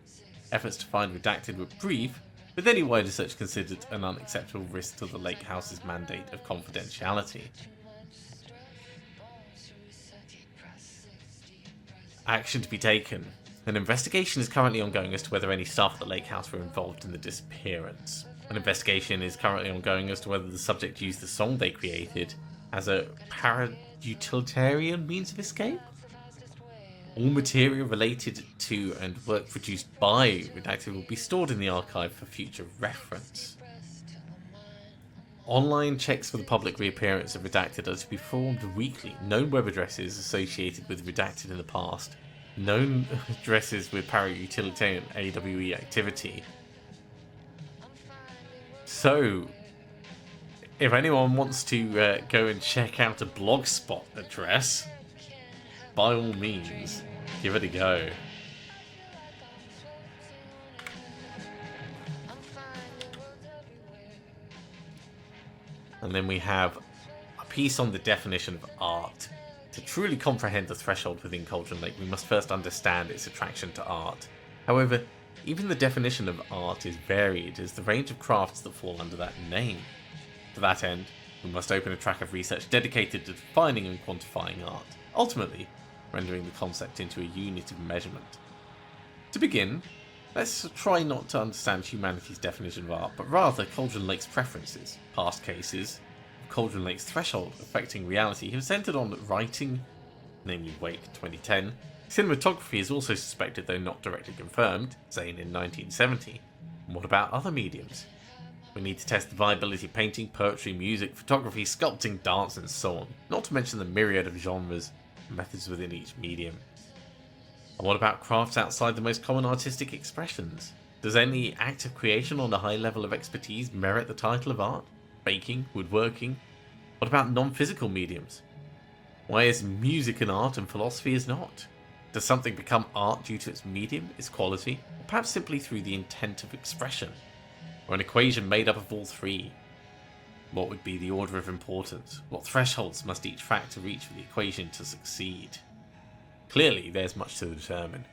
Speaker 1: Efforts to find Redacted were brief, with any wider search considered an unacceptable risk to the lake house's mandate of confidentiality. Action to be taken. An investigation is currently ongoing as to whether any staff at the lake house were involved in the disappearance. An investigation is currently ongoing as to whether the subject used the song they created as a para-utilitarian means of escape. All material related to and work produced by Redacted will be stored in the archive for future reference. Online checks for the public reappearance of Redacted are to be performed weekly. Known web addresses associated with Redacted in the past. Known addresses with para-utilitarian AWE activity. So, if anyone wants to go and check out a blogspot address, by all means, give it a go. And then we have a piece on the definition of art. To truly comprehend the threshold within Cauldron Lake, we must first understand its attraction to art. However, even the definition of art is varied as the range of crafts that fall under that name. To that end, we must open a track of research dedicated to defining and quantifying art, ultimately rendering the concept into a unit of measurement. To begin, let's try not to understand humanity's definition of art, but rather Cauldron Lake's preferences. Past cases of Cauldron Lake's threshold affecting reality have centered on writing, namely Wake 2010. Cinematography is also suspected, though not directly confirmed, Zane in 1970. And what about other mediums? We need to test the viability of painting, poetry, music, photography, sculpting, dance, and so on, not to mention the myriad of genres and methods within each medium. And what about crafts outside the most common artistic expressions? Does any act of creation on a high level of expertise merit the title of art? Baking, woodworking? What about non-physical mediums? Why is music an art and philosophy is not? Does something become art due to its medium, its quality, or perhaps simply through the intent of expression? Or an equation made up of all three? What would be the order of importance? What thresholds must each factor reach for the equation to succeed? Clearly, there's much to determine.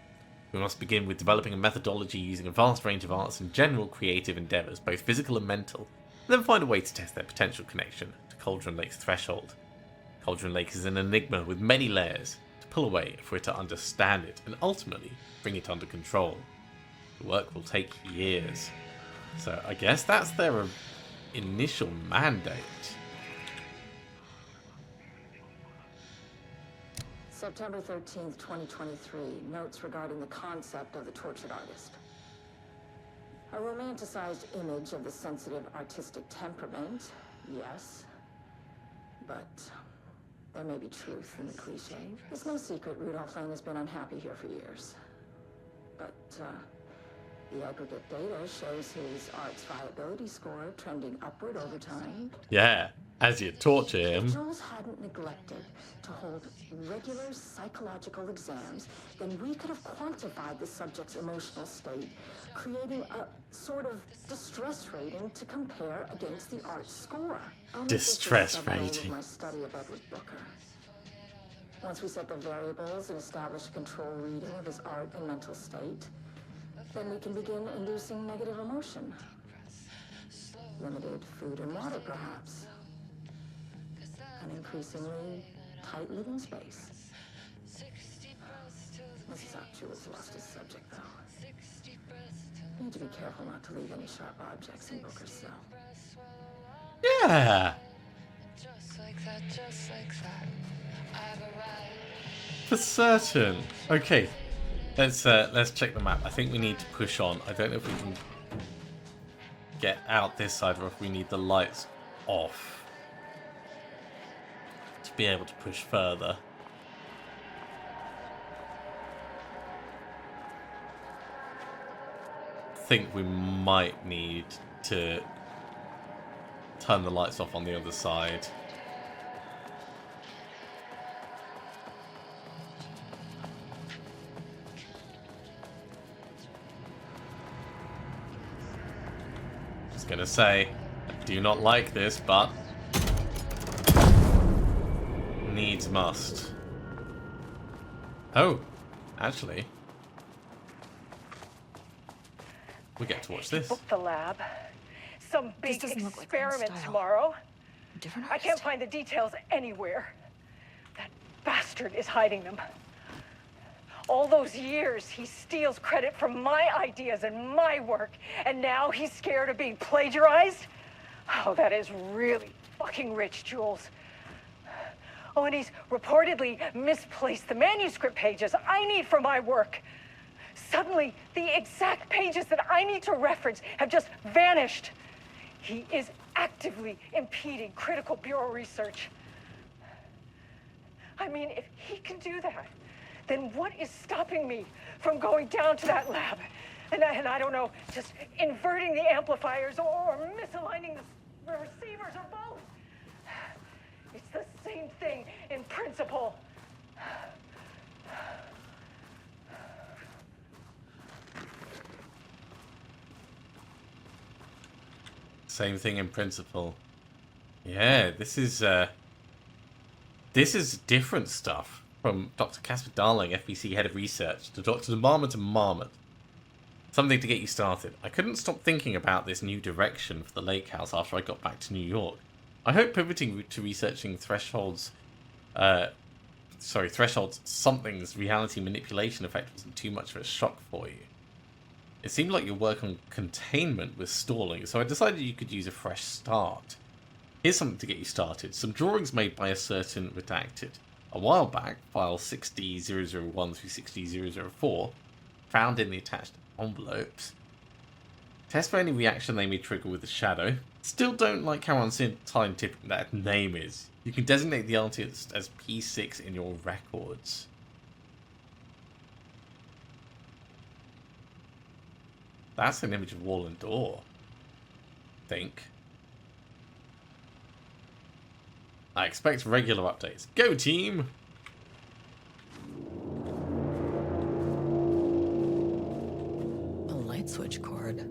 Speaker 1: We must begin with developing a methodology using a vast range of arts and general creative endeavours, both physical and mental, and then find a way to test their potential connection to Cauldron Lake's threshold. Cauldron Lake is an enigma with many layers to pull away if we're to understand it and ultimately bring it under control. The work will take years. So I guess that's their initial mandate.
Speaker 10: September 13th, 2023. Notes regarding the concept of the tortured artist. A romanticized image of the sensitive artistic temperament, yes. But there may be truth in the cliche. It's no secret Rudolph Lane has been unhappy here for years. But, the aggregate data shows his art's viability score trending upward over time.
Speaker 1: Yeah, as you torture him.
Speaker 10: If Jules hadn't neglected to hold regular psychological exams, then we could have quantified the subject's emotional state, creating a sort of distress rating to compare against the art score.
Speaker 1: Distress rating.
Speaker 10: My study of Edward Booker. Once we set the variables and establish a control reading of his art and mental state, then we can begin inducing negative emotion. Limited food and water, perhaps. An increasingly tight living space. Mrs. Jules lost his subject, though. Need to be careful not to leave any sharp objects in Booker's cell.
Speaker 1: Yeah. For certain. Okay. Let's check the map. I think we need to push on. I don't know if we can get out this side or if we need the lights off to be able to push further. I think we might need to turn the lights off on the other side. Gonna say, I do not like this, but needs must. Oh, actually, we get to watch this.
Speaker 11: Book the lab. Some big experiment tomorrow.
Speaker 2: Different
Speaker 11: I can't find the details anywhere. That bastard is hiding them. All those years, he steals credit for my ideas and my work, and now he's scared of being plagiarized? Oh, that is really fucking rich, Jules. Oh, and he's reportedly misplaced the manuscript pages I need for my work. Suddenly, the exact pages that I need to reference have just vanished. He is actively impeding critical bureau research. I mean, if he can do that, then what is stopping me from going down to that lab? And I don't know, just inverting the amplifiers or misaligning the receivers or both. It's the same thing in principle.
Speaker 1: Same thing in principle. Yeah, this is different stuff. From Dr. Casper Darling, FBC Head of Research, to Dr. Marmot and Marmot. Something to get you started. I couldn't stop thinking about this new direction for the lake house after I got back to New York. I hope pivoting to researching Threshold's something's reality manipulation effect wasn't too much of a shock for you. It seemed like your work on containment was stalling, so I decided you could use a fresh start. Here's something to get you started. Some drawings made by a certain redacted. A while back, files 60.001 through 60.004, found in the attached envelopes. Test for any reaction they may trigger with the shadow. Still don't like how unscientific that name is. You can designate the artist as P6 in your records. That's an image of wall and door. Think. I expect regular updates. Go team!
Speaker 2: A light switch cord.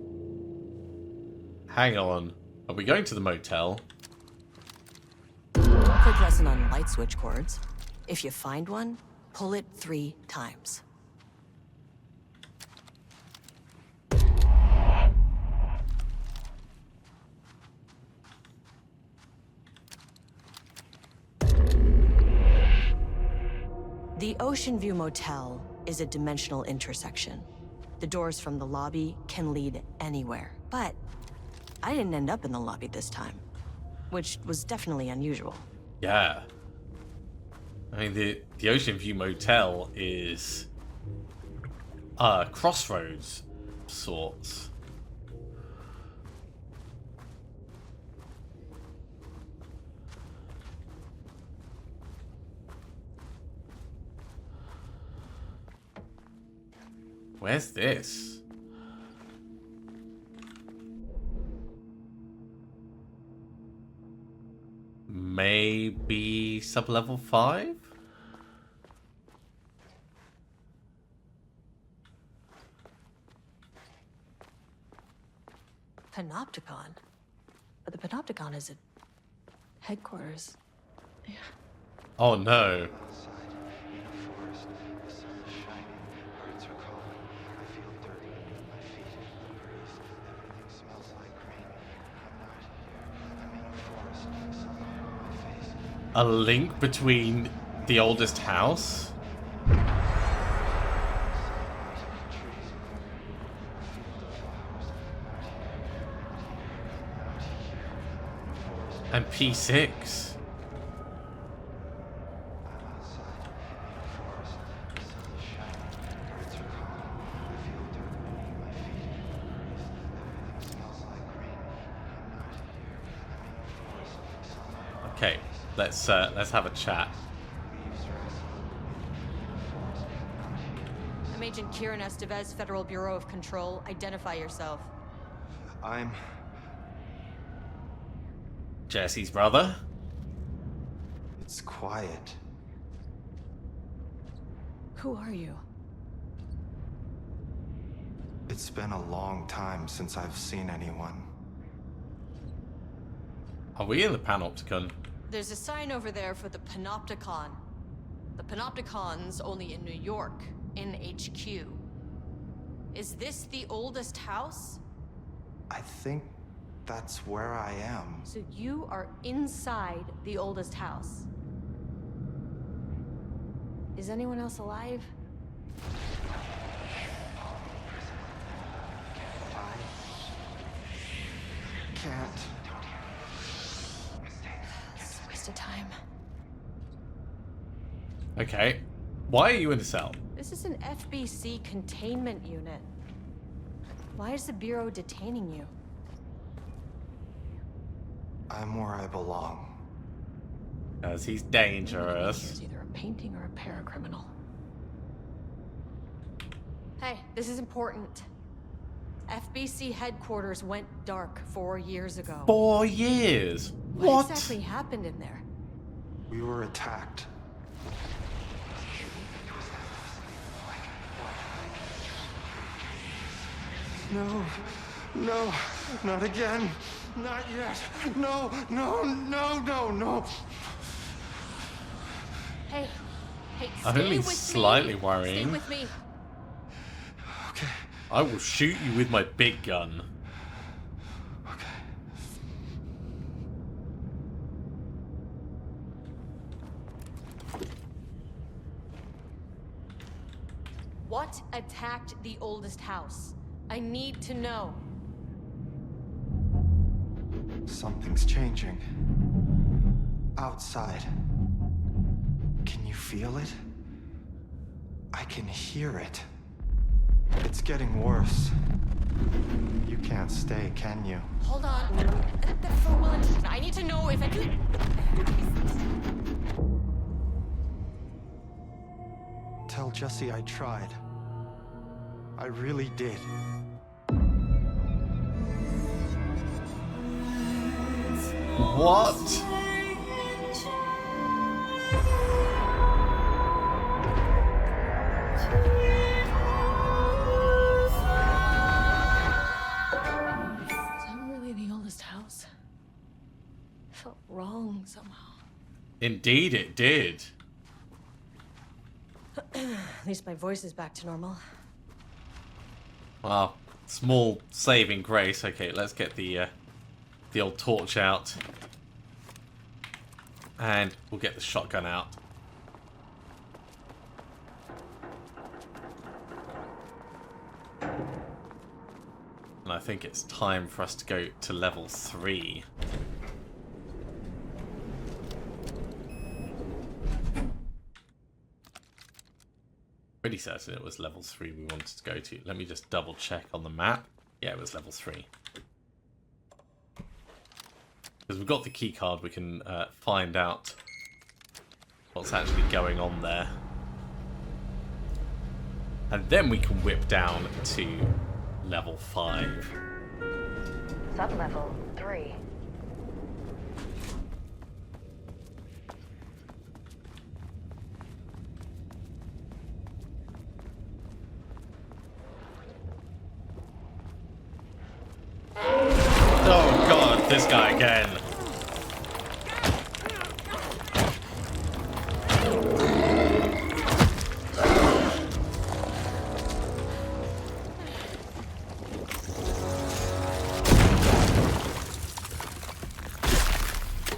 Speaker 1: Hang on. Are we going to the motel?
Speaker 2: Quick lesson on light switch cords. If you find one, pull it 3 times. The Ocean View Motel is a dimensional intersection. The doors from the lobby can lead anywhere. But I didn't end up in the lobby this time, which was definitely unusual.
Speaker 1: Yeah. I mean, the Ocean View Motel is crossroads sorts. Where's this? Maybe sub-level 5?
Speaker 2: Panopticon? But the Panopticon is at headquarters. Yeah.
Speaker 1: Oh no. A link between the oldest house and P6. Okay, let's have a chat.
Speaker 5: I'm Agent Kieran Estevez, Federal Bureau of Control. Identify yourself.
Speaker 12: I'm
Speaker 1: Jesse's brother.
Speaker 12: It's quiet.
Speaker 2: Who are you?
Speaker 12: It's been a long time since I've seen anyone.
Speaker 1: Are we in the Panopticon?
Speaker 5: There's a sign over there for the Panopticon. The Panopticon's only in New York, in HQ. Is this the oldest house?
Speaker 12: I think that's where I am.
Speaker 5: So you are inside the oldest house.
Speaker 2: Is anyone else alive?
Speaker 12: Can't.
Speaker 2: It's a waste of time.
Speaker 1: Okay. Why are you in the cell?
Speaker 2: This is an FBC containment unit. Why is the Bureau detaining you?
Speaker 12: I'm where I belong.
Speaker 1: Because he's dangerous.
Speaker 2: He's either a painting or a paracriminal.
Speaker 5: Hey, this is important. FBC headquarters went dark 4 years ago.
Speaker 1: 4 years?
Speaker 2: What exactly happened in there?
Speaker 12: We were attacked. No, no, not again. Not yet. No, no, no, no, no.
Speaker 5: Hey,
Speaker 1: I'm
Speaker 5: stay
Speaker 1: only
Speaker 5: with
Speaker 1: slightly
Speaker 5: me.
Speaker 1: worrying.
Speaker 5: Stay with me.
Speaker 12: Okay.
Speaker 1: I will shoot you with my big gun.
Speaker 12: Okay.
Speaker 5: What attacked the oldest house? I need to know.
Speaker 12: Something's changing. Outside. Can you feel it? I can hear it. It's getting worse. You can't stay, can you?
Speaker 5: Hold on. I need to know if I can.
Speaker 12: Tell Jesse I tried. I really did.
Speaker 1: What?
Speaker 2: Somehow.
Speaker 1: Indeed it did.
Speaker 2: At least my voice is back to normal.
Speaker 1: Well, small saving grace. Okay, let's get the old torch out. And we'll get the shotgun out. And I think it's time for us to go to level 3. pretty certain it was level 3 we wanted to go to. Let me just double check on the map. Yeah, it was level 3. Because we've got the key card, we can find out what's actually going on there. And then we can whip down to level 5.
Speaker 7: Sublevel 3.
Speaker 1: Oh god, this guy again.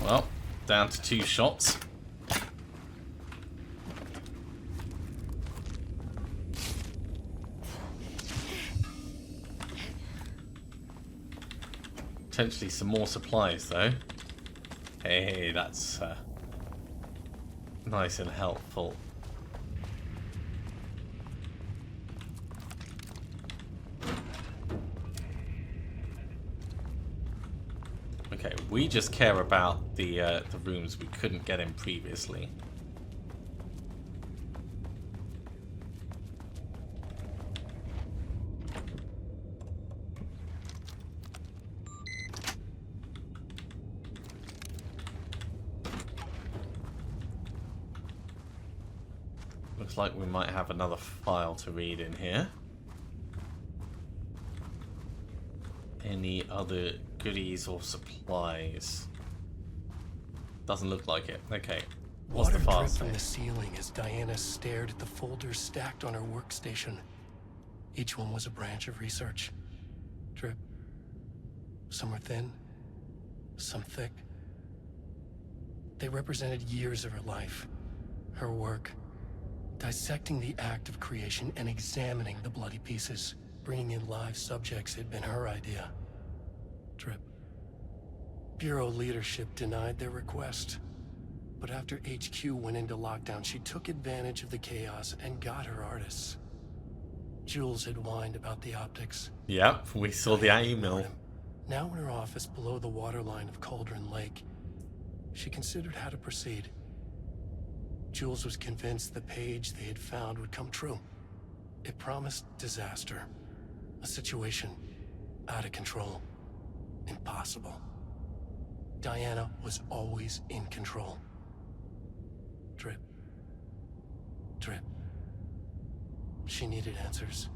Speaker 1: Well, down to 2 shots. Potentially some more supplies, though. Hey, that's nice and helpful. Okay, we just care about the rooms we couldn't get in previously. Looks like we might have another file to read in here. Any other goodies or supplies? Doesn't look like it. Okay. What's the file
Speaker 9: Water dripped
Speaker 1: say?
Speaker 9: from the ceiling as Diana stared at the folders stacked on her workstation. Each one was a branch of research. Drip. Some were thin, some thick. They represented years of her life, her work, dissecting the act of creation and examining the bloody pieces. Bringing in live subjects had been her idea. Drip. Bureau leadership denied their request. But after HQ went into lockdown, she took advantage of the chaos and got her artists. Jules had whined about the optics.
Speaker 1: Yep, we saw the email.
Speaker 9: Now in her office below the waterline of Cauldron Lake, she considered how to proceed. Jules was convinced the page they had found would come true. It promised disaster. A situation out of control. Impossible. Diana was always in control. Drip. Drip. She needed answers.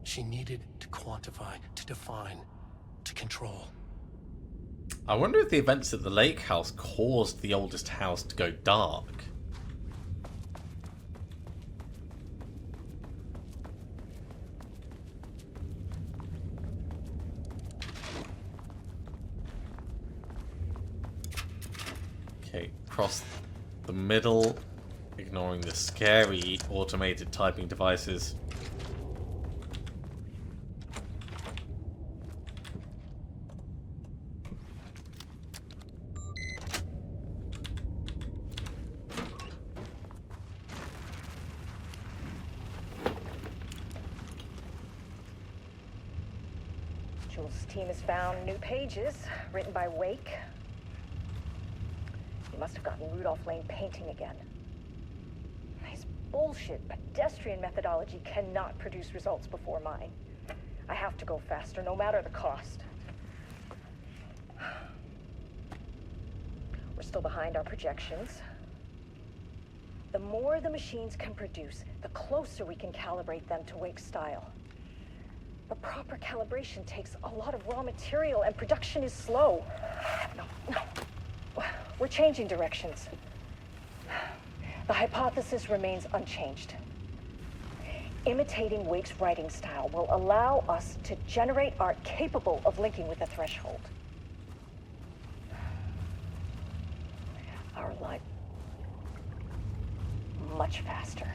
Speaker 9: She needed to quantify, to define, to control.
Speaker 1: I wonder if the events at the lake house caused the oldest house to go dark. Okay, across the middle, ignoring the scary automated typing devices.
Speaker 11: Jules' team has found new pages written by Wake. He must have gotten Rudolph Lane painting again. His bullshit pedestrian methodology cannot produce results before mine. I have to go faster, no matter the cost. We're still behind our projections. The more the machines can produce, the closer we can calibrate them to Wake's style. But proper calibration takes a lot of raw material, and production is slow. No. We're changing directions. The hypothesis remains unchanged. Imitating Wake's writing style will allow us to generate art capable of linking with the threshold. Our life much faster.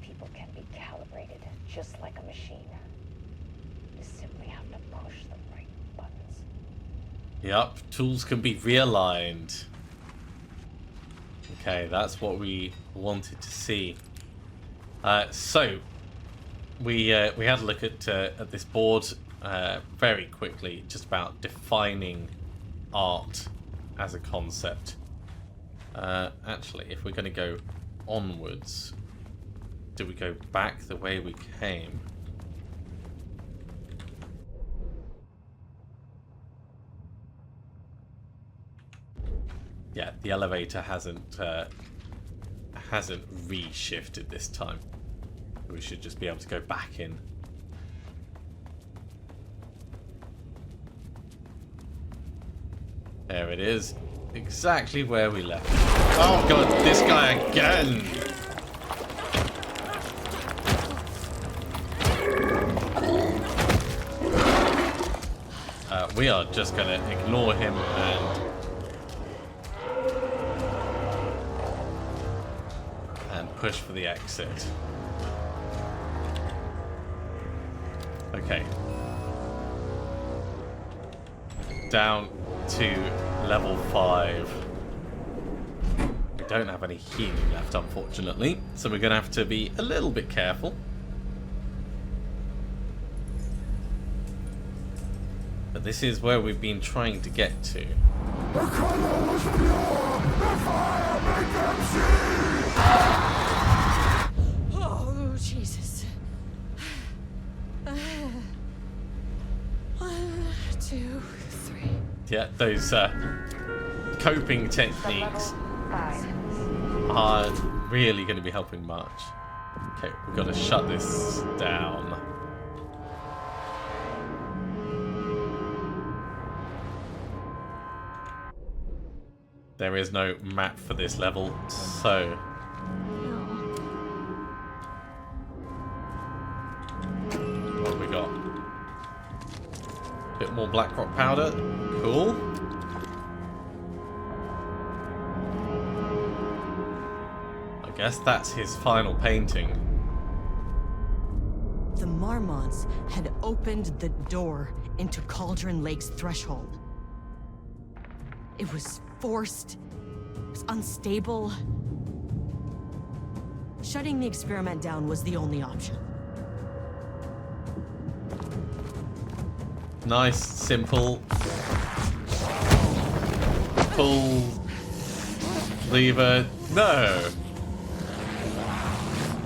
Speaker 11: People can be calibrated just like a machine. You simply have to push the right buttons.
Speaker 1: Yep, tools can be realigned. Okay, that's what we wanted to see. So we had a look at this board very quickly, just about defining art as a concept. Actually, if we're going to go onwards, do we go back the way we came? Yeah, the elevator hasn't re-shifted this time. We should just be able to go back in. There it is. Exactly where we left. Oh god, this guy again! We are just gonna ignore him and push for the exit. Okay. Down to level 5. We don't have any healing left, unfortunately, so we're going to have to be a little bit careful. But this is where we've been trying to get to.
Speaker 2: Oh, Jesus. 1, 2, 3.
Speaker 1: Yeah, those coping techniques are really going to be helping much. Okay, we've got to shut this down. There is no map for this level, so... What have we got? A bit more black rock powder. Cool. I guess that's his final painting.
Speaker 2: The Marmonts had opened the door into Cauldron Lake's threshold. It was forced. It was unstable. Shutting the experiment down was the only option.
Speaker 1: Nice, simple. Pull. Lever. No!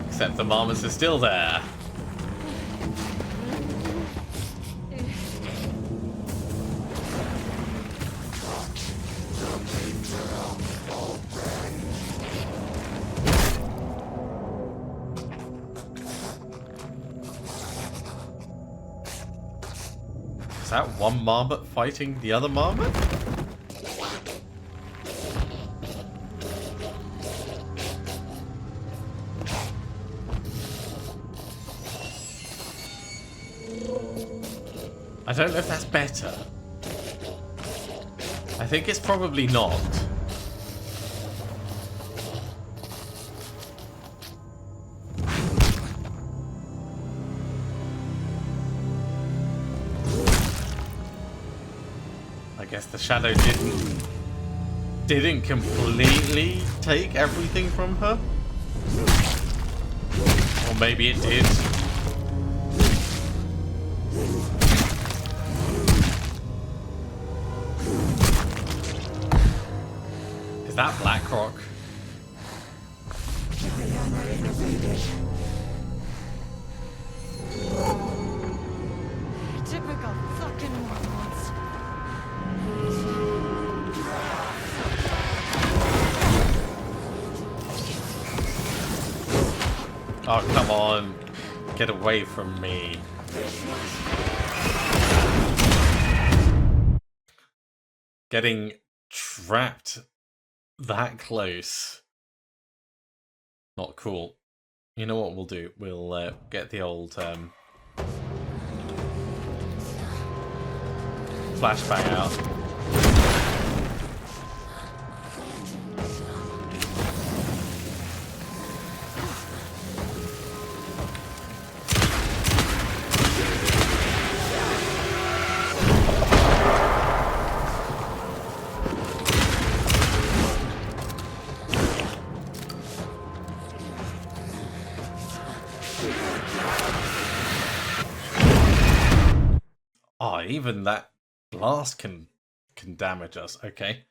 Speaker 1: Except the marmots are still there. Is that one marmot fighting the other marmot? I don't know if that's better. I think it's probably not. I guess the shadow didn't completely take everything from her. Or maybe it did. Is that Blackrock?
Speaker 2: Typical fucking Marmonts.
Speaker 1: Oh, come on. Get away from me. Getting trapped that close. Not cool. You know what we'll do? We'll get the old flashbang out. even that blast can damage us. Okay.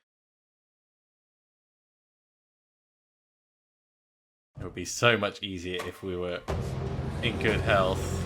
Speaker 1: It would be so much easier if we were in good health.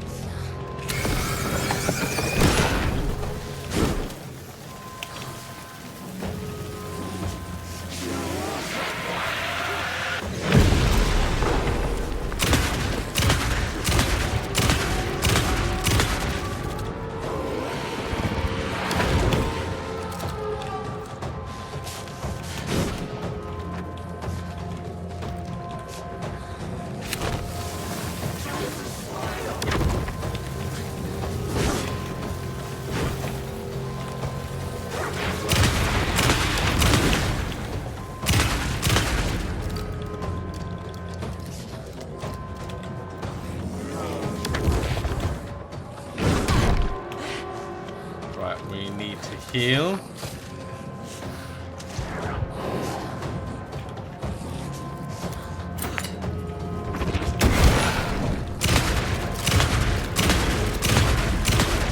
Speaker 1: Heal.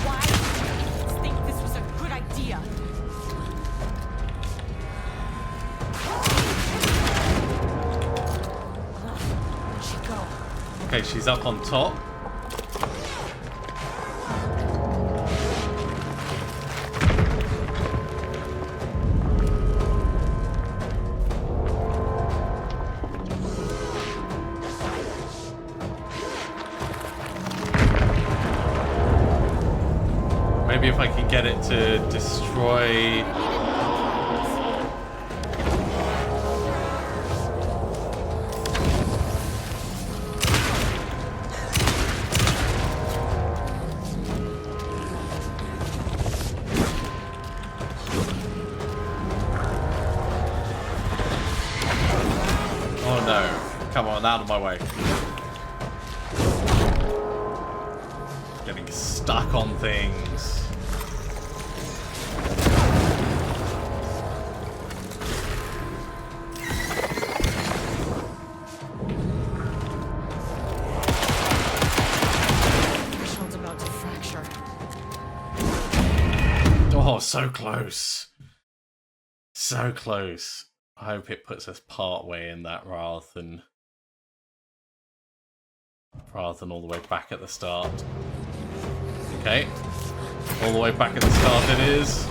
Speaker 2: Why did you think this was a good idea? Where'd she go?
Speaker 1: Okay, she's up on top. Maybe if I can get it to destroy... Oh no, come on, out of my way. Getting stuck on things.
Speaker 2: Threshold's about to fracture.
Speaker 1: Oh, so close. So close. I hope it puts us part way in that rather than all the way back at the start. Okay. All the way back at the start it is.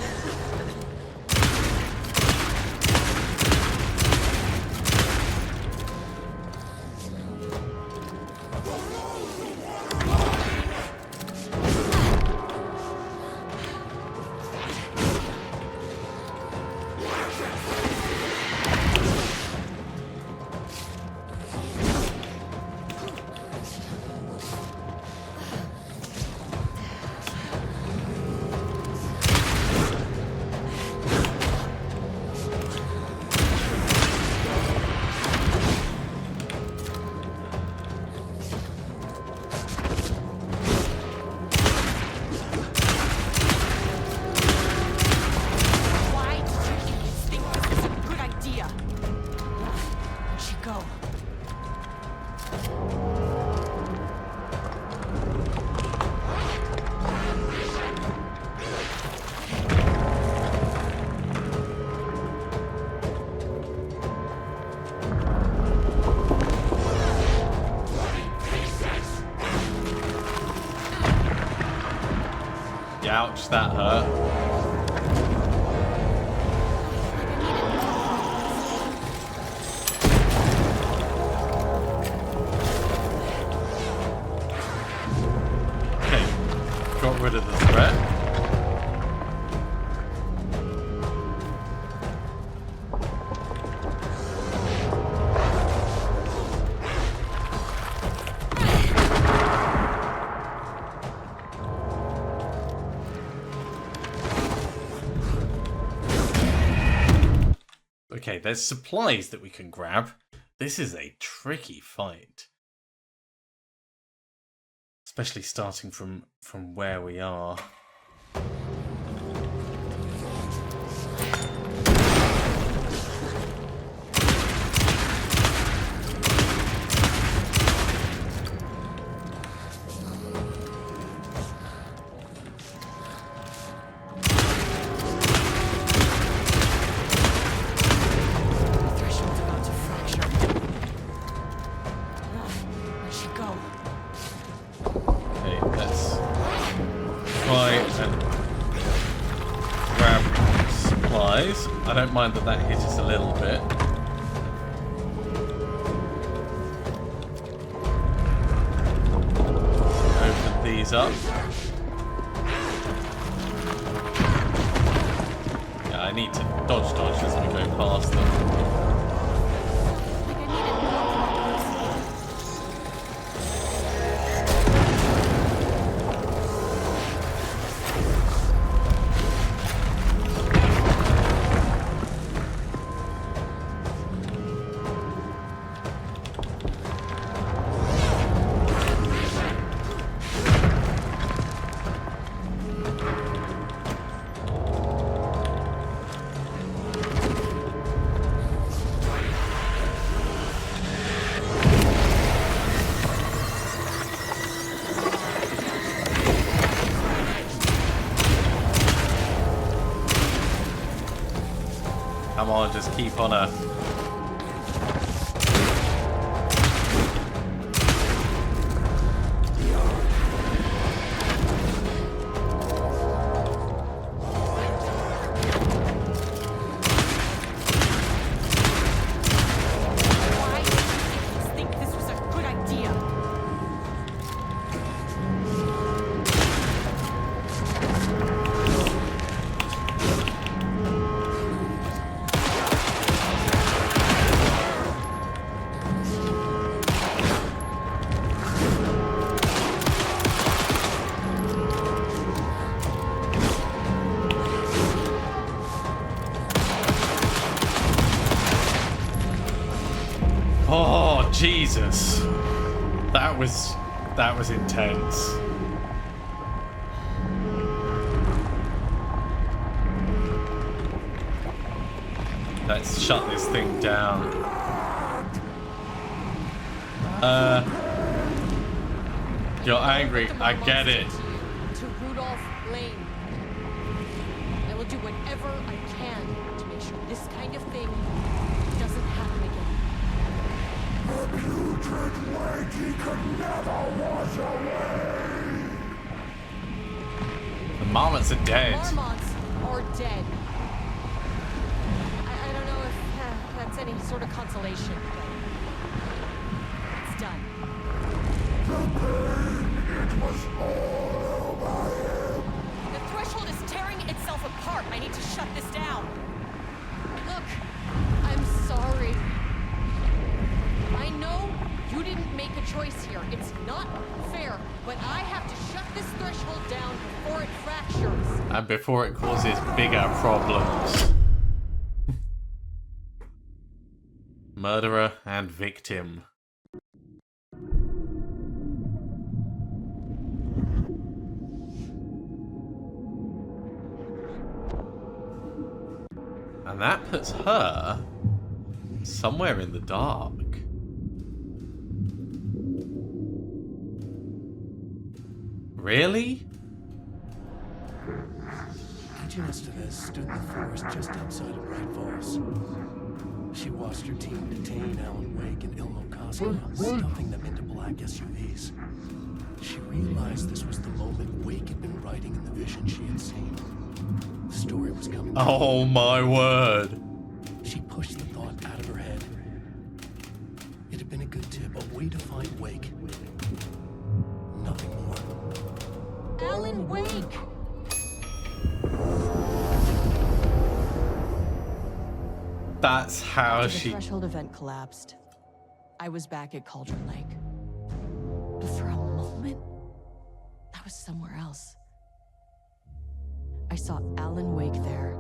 Speaker 1: Ouch, that hurt. Okay, got rid of the threat. Okay, there's supplies that we can grab. This is a tricky fight. Especially starting from where we are. and grab supplies. I don't mind that that hits us a little bit. Open these up. Yeah, I need to dodge as we go past them. Come on, just keep on her. Oh, Jesus. That was intense. Let's shut this thing down. You're angry. I get it.
Speaker 5: To Rudolph Lane. I will do whatever I can to make sure this kind of thing doesn't happen again.
Speaker 6: The putrid weight he could never wash away.
Speaker 1: The marmots are dead.
Speaker 5: Marmots are dead. I don't know if that's any sort of consolation, but it's done.
Speaker 6: The pain, it was all over him.
Speaker 5: The threshold is tearing itself apart. I need to shut this down. Look, I'm sorry. I know you didn't make a choice here. It's not fair, but I have to shut this threshold down before it fractures.
Speaker 1: And before it causes bigger problems. Murderer and victim. And that puts her somewhere in the dark. Really?
Speaker 9: Agent Estevez stood in the forest just outside of Bright Falls. She watched her team detain Alan Wake and Ilmo Koska, stuffing them into black SUVs. She realized this was the moment Wake had been writing in the vision she had seen. The story was coming.
Speaker 1: Oh my word.
Speaker 9: She pushed the thought out of her head. It had been a good tip, a way to find Wake. Nothing more.
Speaker 5: Alan Wake!
Speaker 1: That's how
Speaker 2: After
Speaker 1: she...
Speaker 2: the threshold event collapsed, I was back at Cauldron Lake. But for a moment, I was somewhere else. I saw Alan Wake there.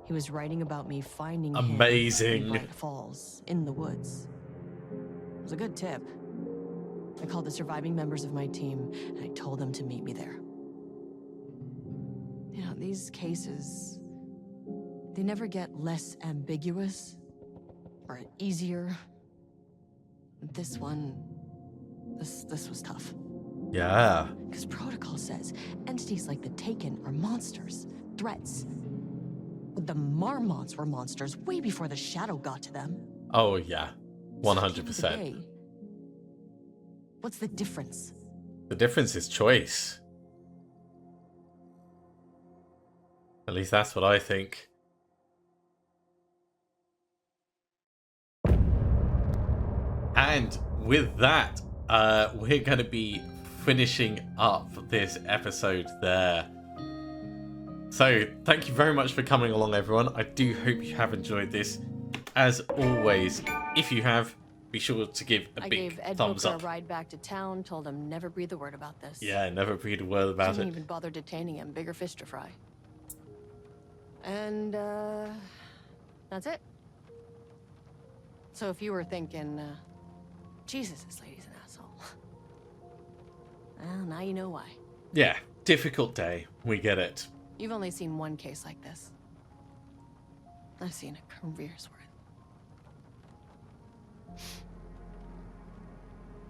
Speaker 2: He was writing about me finding
Speaker 1: Amazing.
Speaker 2: him in Bright Falls, in the woods. It was a good tip. I called the surviving members of my team, and I told them to meet me there. You know, these cases, they never get less ambiguous or easier. This one, this was tough.
Speaker 1: Yeah.
Speaker 2: Because protocol says entities like the Taken are monsters, threats. But the Marmots were monsters way before the Shadow got to them.
Speaker 1: Oh yeah, 100%.
Speaker 2: What's the difference?
Speaker 1: The difference is choice. At least that's what I think. And with that, we're going to be finishing up this episode there. So, thank you very much for coming along, everyone. I do hope you have enjoyed this. As always, if you have, be sure to give a
Speaker 2: I
Speaker 1: big
Speaker 2: gave Ed
Speaker 1: thumbs
Speaker 2: Booker
Speaker 1: up.
Speaker 2: a ride back to town, told him never breathe a word about this.
Speaker 1: Yeah, never breathe a word about
Speaker 2: Didn't
Speaker 1: it.
Speaker 2: even bother detaining him. Bigger fish to fry. And, that's it. So if you were thinking, Jesus, this lady's an asshole. Well, now you know why.
Speaker 1: Yeah, difficult day. We get it.
Speaker 2: You've only seen one case like this. I've seen a career's worth.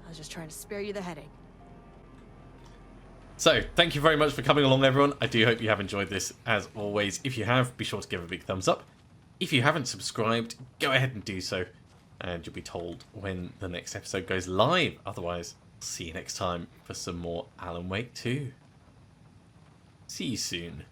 Speaker 2: I was just trying to spare you the headache.
Speaker 1: So, thank you very much for coming along, everyone. I do hope you have enjoyed this, as always. If you have, be sure to give a big thumbs up. If you haven't subscribed, go ahead and do so, and you'll be told when the next episode goes live. Otherwise, see you next time for some more Alan Wake 2. See you soon.